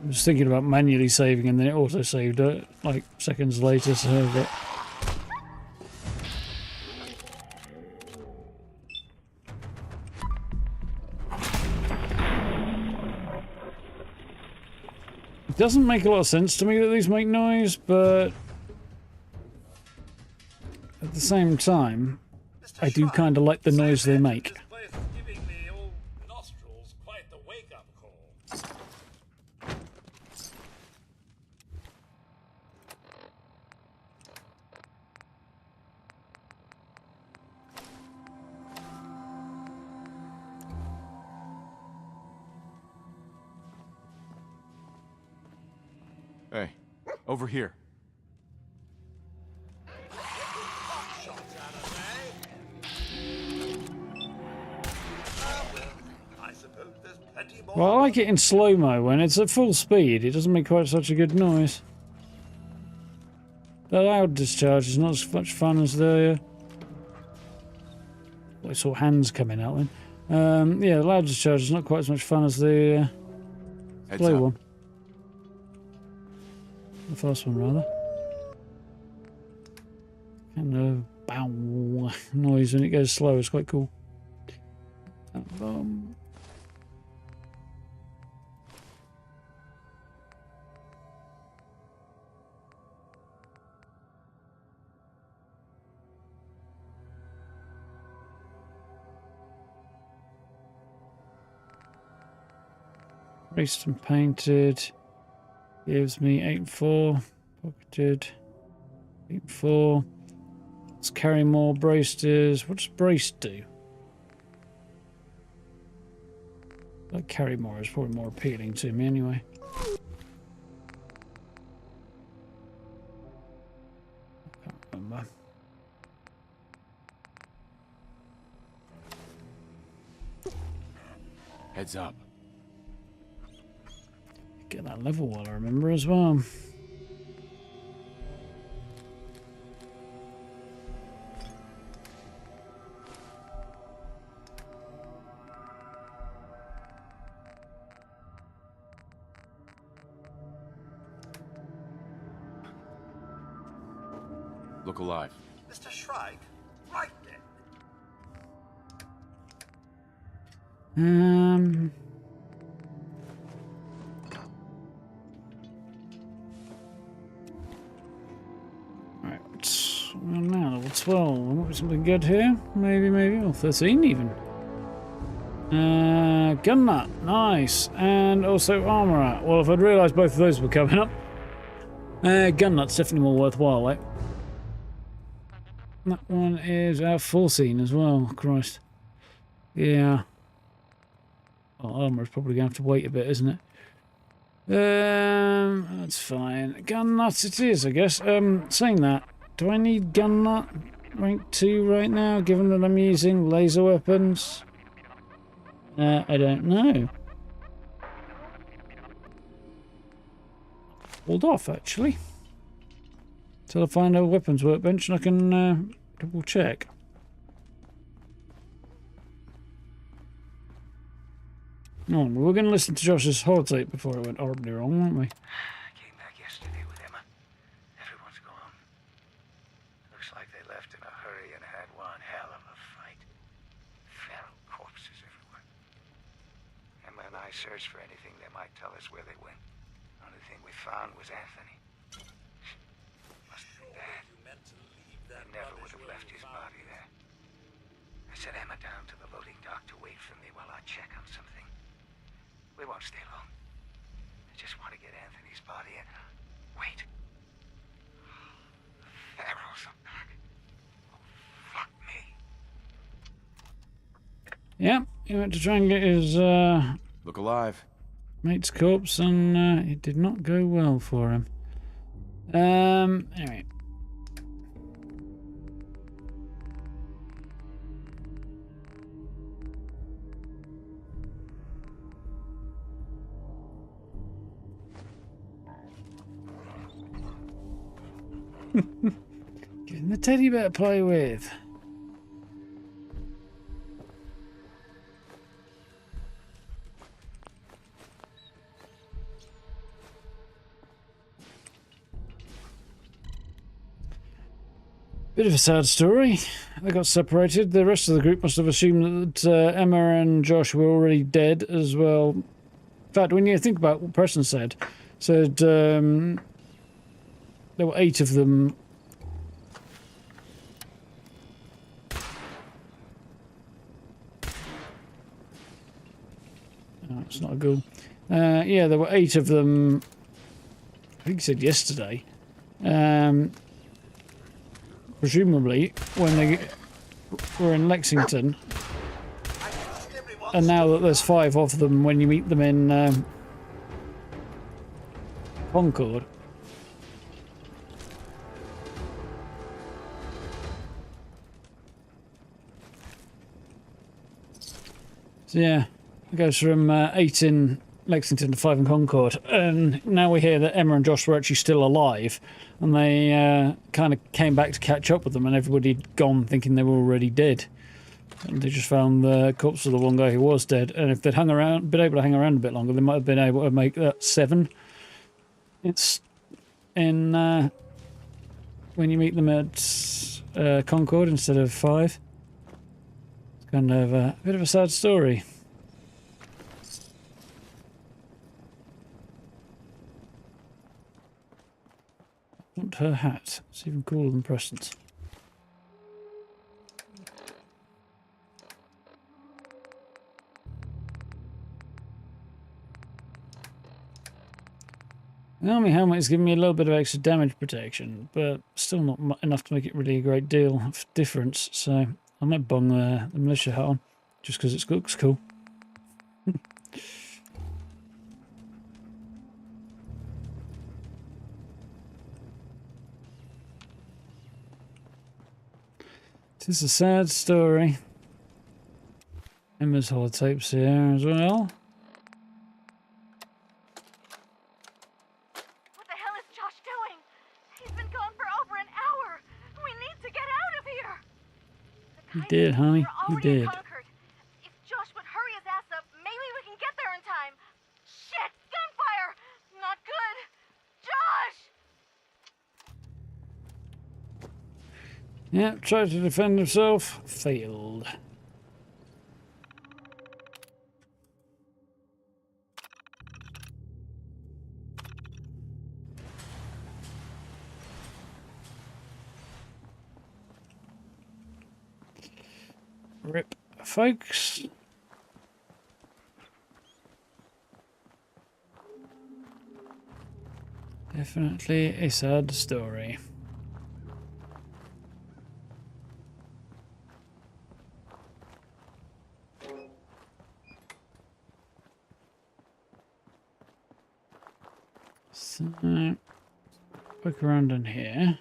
I was thinking about manually saving and then it auto-saved it like seconds later, so but it doesn't make a lot of sense to me that these make noise, but at the same time, I do kind of like the noise they make. This place is giving the old nostrils quite the wake-up call. Hey, over here. Well, I like it in slow-mo. When it's at full speed, it doesn't make quite such a good noise. The loud discharge is not as much fun as the... I saw hands coming out then. Yeah, the loud discharge is not quite as much fun as the slow one. The fast one, rather. And the bow noise when it goes slow is quite cool. Raced and painted. Gives me 8-4. Pocketed. 8-4. Let's carry more braced. What does braced do? Like carry more is probably more appealing to me anyway. I can't remember. Heads up. Get that level while I remember as well. Look alive. Mr. Shrike, right then. Right, well now level 12. Might be something good here. Maybe, or 13 even. Gun nut, nice, and also armourer. Well, if I'd realised both of those were coming up, gun nut's definitely more worthwhile, right? That one is 14 as well. Christ, yeah. Oh, armourer's probably going to have to wait a bit, isn't it? That's fine. Gun nut it is, I guess. Saying that, do I need gun nut rank 2 right now, given that I'm using laser weapons? I don't know. Hold off, actually. Till I find a weapons workbench and I can double check. No, we were going to listen to Josh's holotape before it went horribly wrong, weren't we? I came back yesterday with Emma. Everyone's gone. Looks like they left in a hurry and had one hell of a fight. Feral corpses everywhere. Emma and I searched for anything that might tell us where they went. The only thing we found was Anthony. Must have been bad. I never would have left his body there. I set Emma down to the loading dock to wait for me while I check on something. We won't stay long. I just want to get Anthony's body and... Wait. The Pharaohs are back. Oh, fuck me. Yeah, he went to try and get his Look alive. mate's corpse and it did not go well for him. Anyway. Getting the teddy bear to play with. Bit of a sad story. They got separated. The rest of the group must have assumed that Emma and Josh were already dead as well. In fact, when you think about what Preston said there were 8 of them. Oh, it's not a ghoul. Yeah, there were 8 of them. I think he said yesterday. Presumably when they were in Lexington. And now that there's 5 of them when you meet them in Concord. So yeah, It goes from 8 in Lexington to 5 in Concord. And now we hear that Emma and Josh were actually still alive. And they kind of came back to catch up with them, and everybody'd gone thinking they were already dead. And they just found the corpse of the one guy who was dead. And if they'd been able to hang around a bit longer, they might have been able to make that 7. It's in when you meet them at Concord instead of 5. It's kind of a bit of a sad story. I want her hat. It's even cooler than Preston's. The army helmet is giving me a little bit of extra damage protection, but still not enough to make it really a great deal of difference, so I might bung the militia hat on, just because it looks cool. It is a sad story. Emma's holotapes here as well. You did, honey. You did. If Josh would hurry his ass up, maybe we can get there in time. Shit! Gunfire! Not good! Josh! Yeah, tried to defend himself. Failed. Rip, folks. Definitely a sad story. So, look around in here.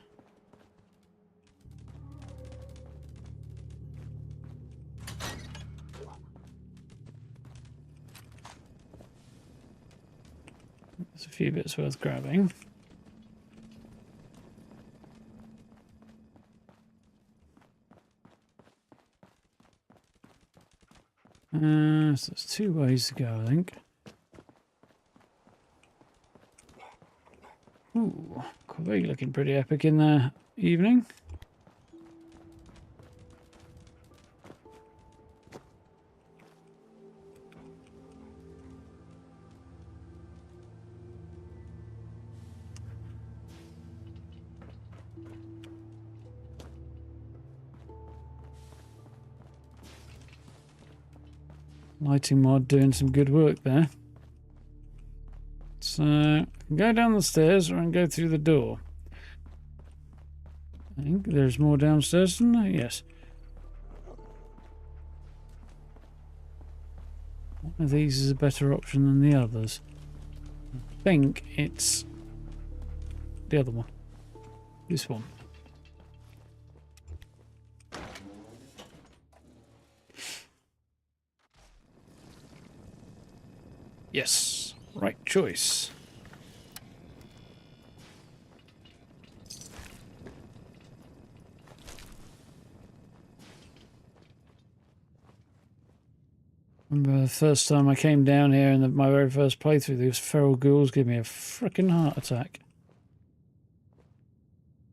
There's a few bits worth grabbing. So there's 2 ways to go, I think. Ooh, Corvette looking pretty epic in the evening. Lighting mod doing some good work there. So, I can go down the stairs or I can go through the door. I think there's more downstairs than there. Yes. One of these is a better option than the others. I think it's the other one. This one. Yes, right choice. Remember the first time I came down here in my very first playthrough, these feral ghouls gave me a frickin' heart attack.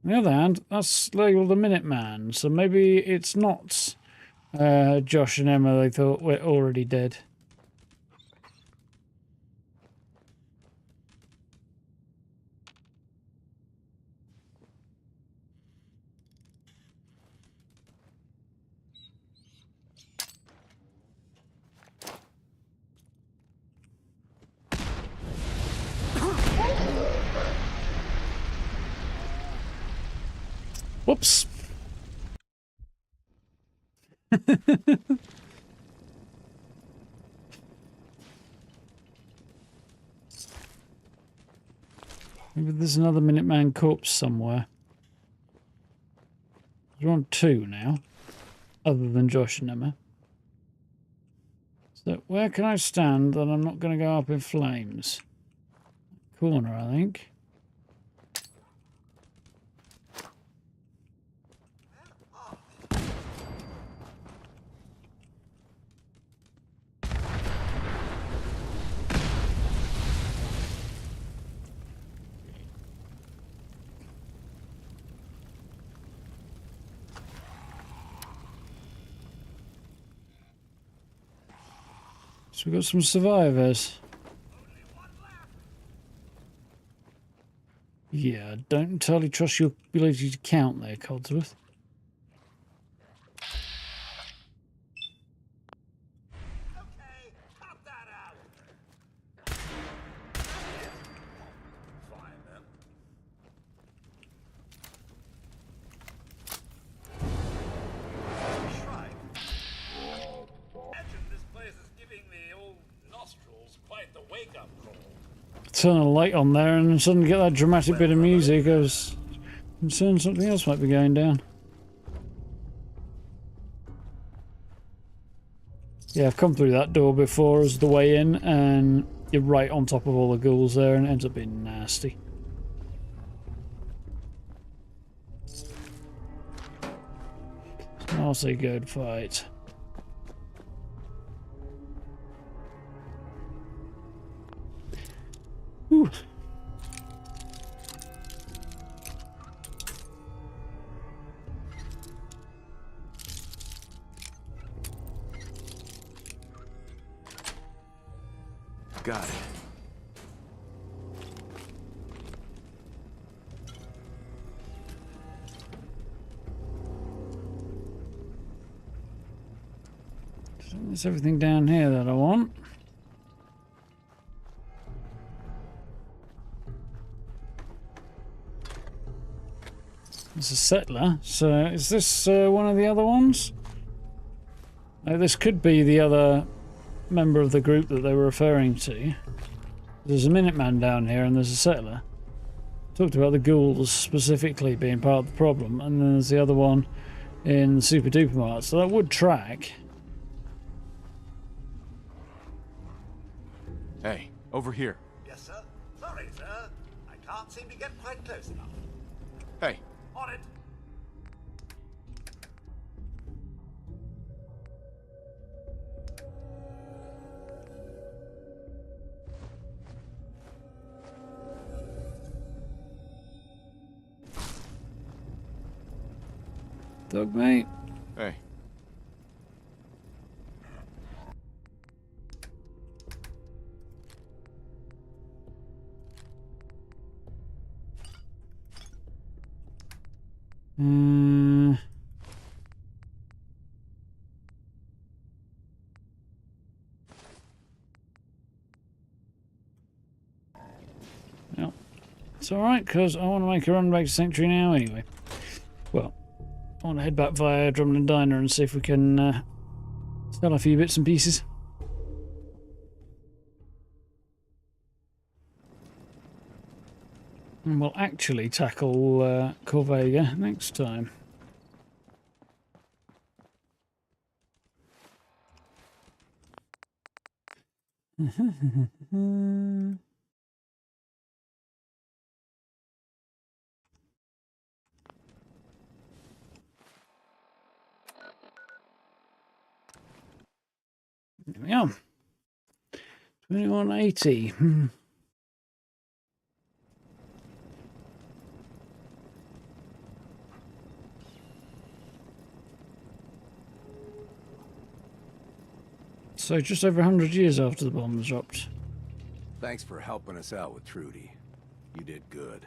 On the other hand, that's labelled a Minuteman, so maybe it's not Josh and Emma they thought were already dead. Whoops. Maybe there's another Minuteman corpse somewhere. We're on 2 now, other than Josh and Emma. So where can I stand that I'm not going to go up in flames? Corner, I think. So we've got some survivors. Yeah, I don't entirely trust your ability to count there, Codsworth. Okay, cut that out. Fine then. Shrine. Imagine this place is giving the old nostrils quite the wake-up call. Turn a light on there and suddenly get that dramatic bit of music. I was concerned something else might be going down. Yeah, I've come through that door before as the way in, and you're right on top of all the ghouls there, and it ends up being nasty. Also a good fight. Whew. Got it. So that's everything down here that I want. There's a settler. So is this one of the other ones? This could be the other member of the group that they were referring to. There's a Minuteman down here and there's a settler. Talked about the ghouls specifically being part of the problem, and then there's the other one in the Super Duper Mart, so that would track. Hey, over here. Yes, sir. Sorry, sir. I can't seem to get quite close enough. Hey. On it. Dog mate. Hey. No. It's alright, because I want to make a run back to Sanctuary now anyway. Well, I want to head back via Drumlin Diner and see if we can sell a few bits and pieces. And we'll actually tackle Corvega next time. There we are. 2180. So just over 100 years after the bomb was dropped. Thanks for helping us out with Trudy. You did good.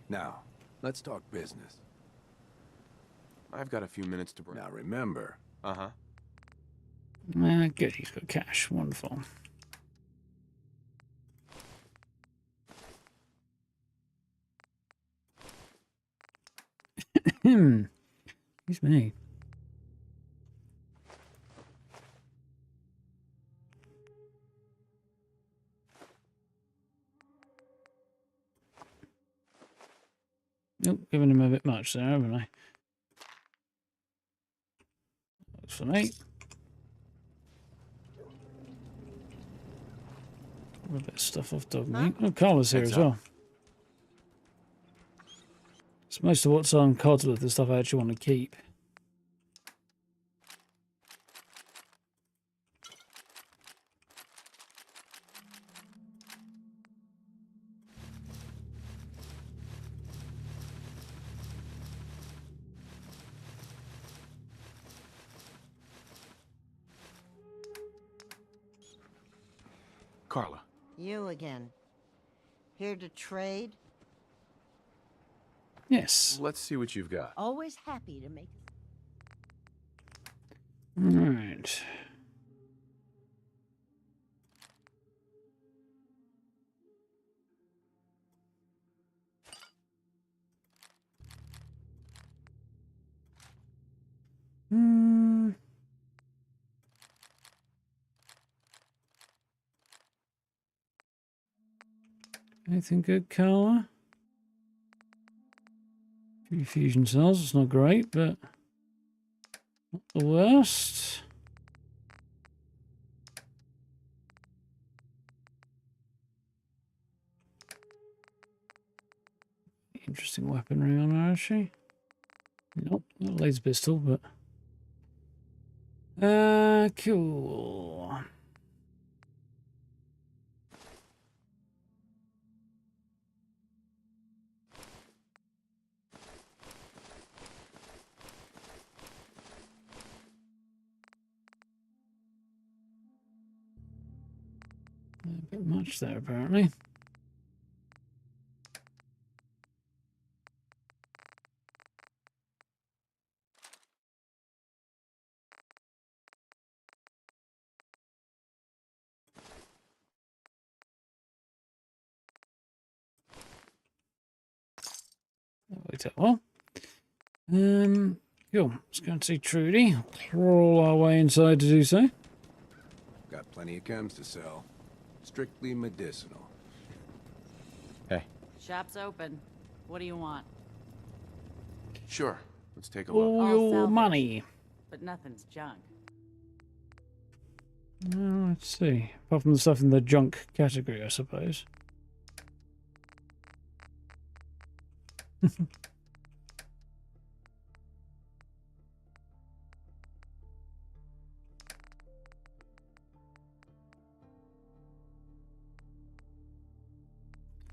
Now, let's talk business. I've got a few minutes to break. Now remember. Uh-huh. Good, he's got cash. Wonderful. Excuse me. Nope, giving him a bit much there, haven't I? Looks for me. A bit of stuff off dog meat. Oh, Carla's here Heads as up. well. So most of what's on Codsworth the stuff I actually want to keep. Carla. You again. Here to trade? Yes. Let's see what you've got. Always happy to make. Right. Hmm. Anything good, Carla? Few fusion cells, it's not great, but not the worst. Interesting weaponry on her, is she? Nope, not a laser pistol, but cool. A bit much there, apparently. That worked out well. Cool. Let's go and see Trudy. Crawl our way inside to do so. Got plenty of chems to sell. Strictly medicinal. Hey. Shop's open. What do you want? Sure. Let's take a look. All All your salvage. money. But nothing's junk. Let's see. Apart from the stuff in the junk category, I suppose.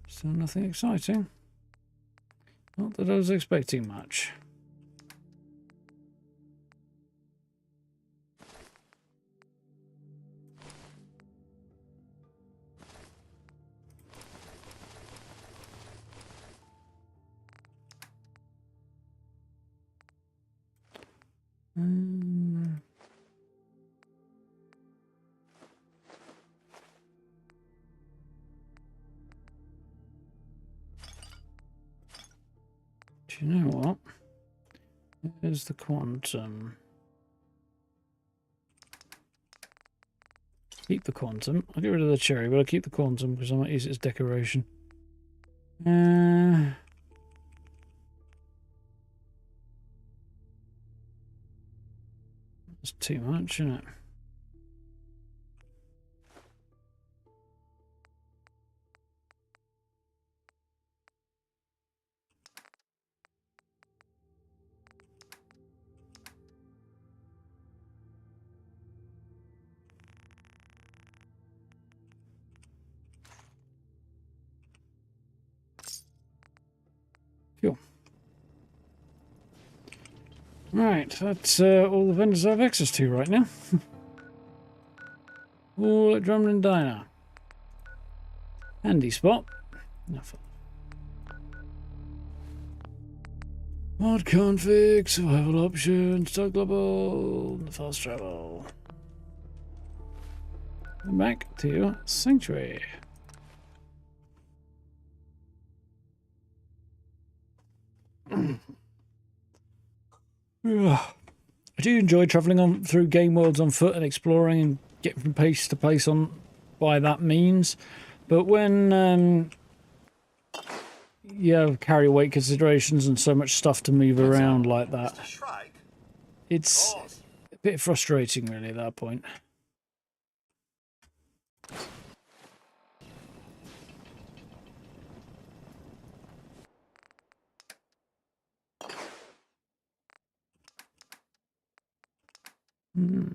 Still nothing exciting. Not that I was expecting much. Do you know what? There's the quantum. Keep the quantum. I'll get rid of the cherry, but I'll keep the quantum because I might use it as decoration. That's too much, isn't it? Cool. Right, that's all the vendors I have access to right now. All at Drumlin Diner. Handy spot. Nothing. Mod config, survival options, tug global, fast travel. Back to Sanctuary. I do enjoy travelling on through game worlds on foot and exploring and getting from place to place on by that means, but when you have carry weight considerations and so much stuff to move around like that, Mr. Shrike? it's Boss. a bit frustrating really at that point. Hmm.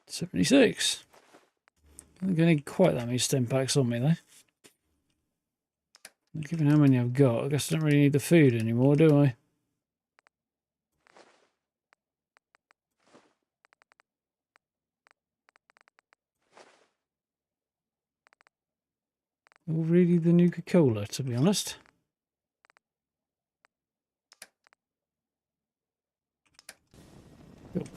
$76. I'm going to need quite that many stem packs on me though. Given how many I've got, I guess I don't really need the food anymore, do I? Or really the Nuka-Cola, to be honest. Cool.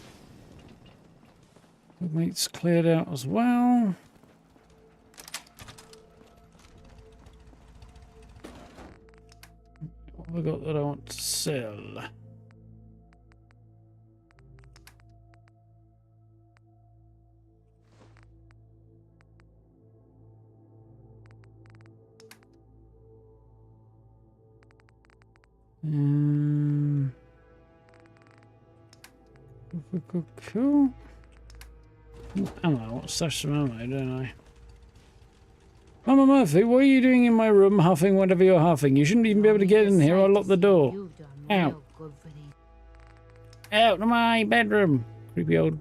The meat's cleared out as well. What have I got that I want to sell? Cool. Ammo. I want to stash some ammo, don't I? Mama Murphy, what are you doing in my room, huffing whatever you're huffing? You shouldn't even be able to get in here. I locked the door. Out. Out of my bedroom. Creepy old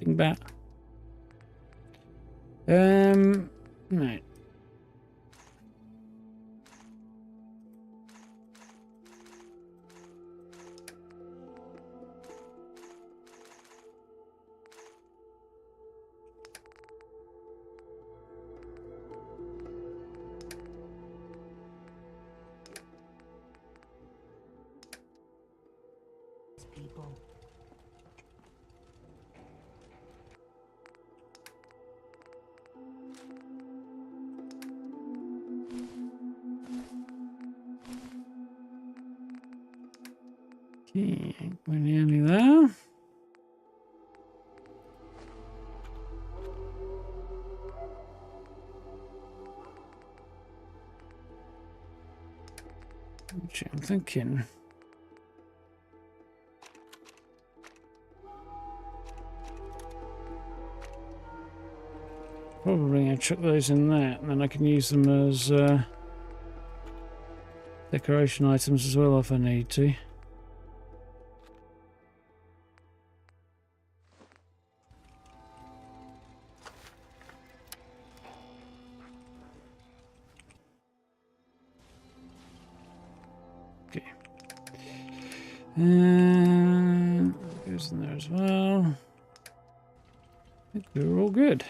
dingbat. Right. People. Okay, we're nearly there. Actually, I'm thinking. Probably I'll chuck those in there, and then I can use them as decoration items as well if I need to. Okay. And goes in there as well. I think we're all good.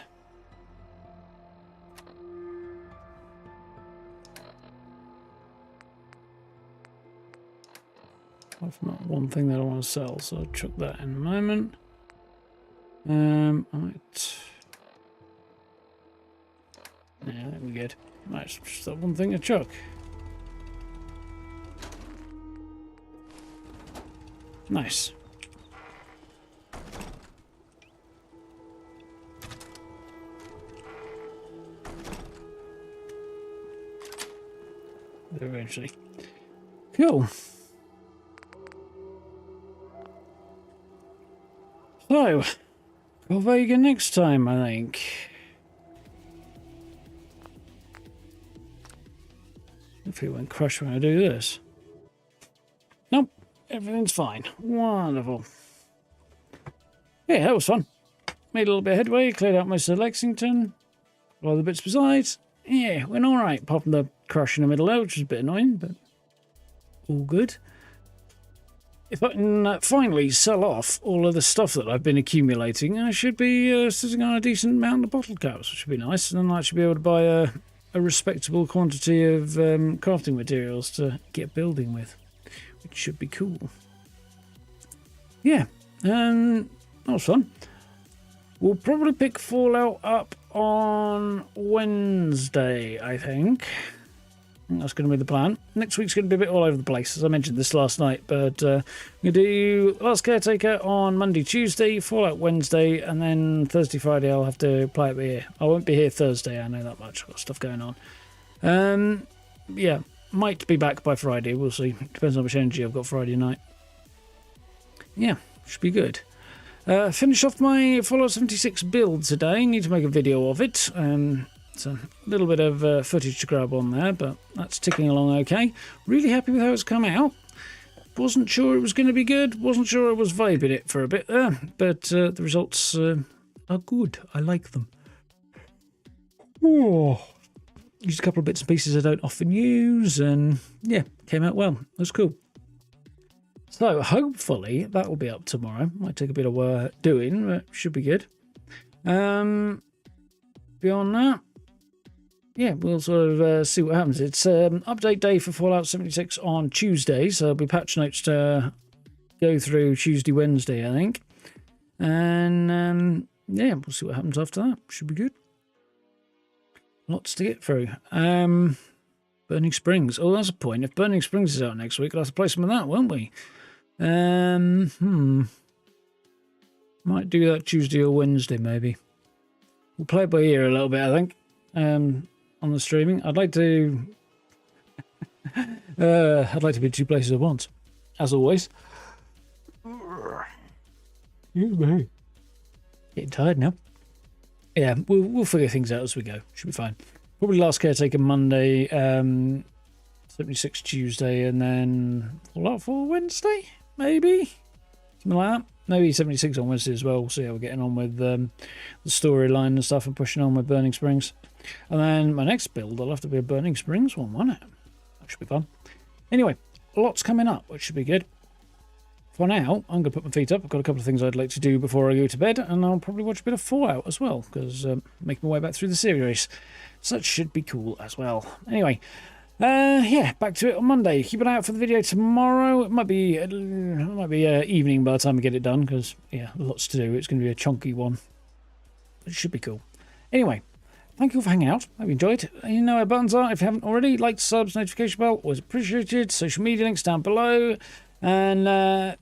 I've not one thing that I want to sell, so I'll chuck that in a moment. I might. Yeah, that'll be good. Might just that one thing to chuck. Nice. Eventually. Cool. So, go Vega next time, I think. Hopefully it won't crush when I do this. Nope, everything's fine. Wonderful. Yeah, that was fun. Made a little bit of headway, cleared out most of Lexington. All the bits besides. Yeah, went alright, apart from the crush in the middle there, which was a bit annoying, but all good. If I can finally sell off all of the stuff that I've been accumulating, I should be sitting on a decent amount of bottle caps, which would be nice, and then I should be able to buy a respectable quantity of crafting materials to get building with, which should be cool. Yeah, that was fun. We'll probably pick Fallout up on Wednesday, I think. That's going to be the plan. Next week's going to be a bit all over the place, as I mentioned this last night, but I'm going to do Last Caretaker on Monday, Tuesday, Fallout Wednesday, and then Thursday, Friday I'll have to play it here. I won't be here Thursday, I know that much. I've got stuff going on. Yeah, Might be back by Friday. We'll see. Depends on how much energy I've got Friday night. Yeah, should be good. Finish off my Fallout 76 build today. Need to make a video of it. It's a little bit of footage to grab on there, but that's ticking along okay. Really happy with how it's come out. Wasn't sure it was going to be good. Wasn't sure I was vibing it for a bit there, but the results are good. I like them. Oh, used a couple of bits and pieces I don't often use, and yeah, came out well. That's cool. So hopefully that will be up tomorrow. Might take a bit of work doing, but should be good. Beyond that, yeah, we'll sort of see what happens. It's update day for Fallout 76 on Tuesday, so there'll be patch notes to go through Tuesday, Wednesday, I think. And yeah, we'll see what happens after that. Should be good. Lots to get through. Burning Springs. Oh, that's a point. If Burning Springs is out next week, we'll have to play some of that, won't we? Might do that Tuesday or Wednesday, maybe. We'll play it by ear a little bit, I think. On the streaming, I'd like to. I'd like to be in two places at once, as always. Excuse me. Getting tired now. Yeah, we'll figure things out as we go. Should be fine. Probably last caretaker Monday, 76 Tuesday, and then Fallout 4 Wednesday, maybe something like that. Maybe 76 on Wednesday as well. We'll see how we're getting on with the storyline and stuff, and pushing on with Burning Springs. And then my next build, I'll have to be a Burning Springs one, won't it? That should be fun. Anyway, lots coming up, which should be good. For now, I'm going to put my feet up. I've got a couple of things I'd like to do before I go to bed, and I'll probably watch a bit of Fallout as well, because making my way back through the series. So that should be cool as well. Anyway, yeah, back to it on Monday. Keep an eye out for the video tomorrow. It might be evening by the time I get it done, because, yeah, lots to do. It's going to be a chunky one. It should be cool. Anyway, thank you all for hanging out. Hope you enjoyed. You know where buttons are. If you haven't already, like, subs, notification bell, always appreciated. Social media links down below. And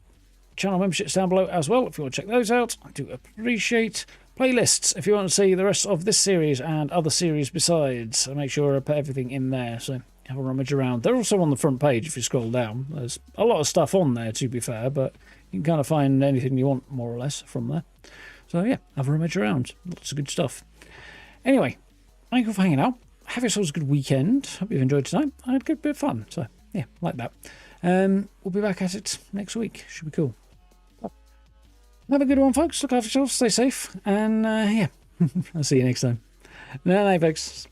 channel memberships down below as well if you want to check those out. I do appreciate playlists if you want to see the rest of this series and other series besides. I make sure I put everything in there, so have a rummage around. They're also on the front page if you scroll down. There's a lot of stuff on there, to be fair, but you can kind of find anything you want more or less from there. So yeah, have a rummage around. Lots of good stuff. Anyway, thank you for hanging out. Have yourselves a good weekend. Hope you've enjoyed tonight. I had a good bit of fun, so yeah, like that. We'll be back at it next week. Should be cool. Have a good one, folks. Look after yourselves. Stay safe. And yeah, I'll see you next time. Night, folks.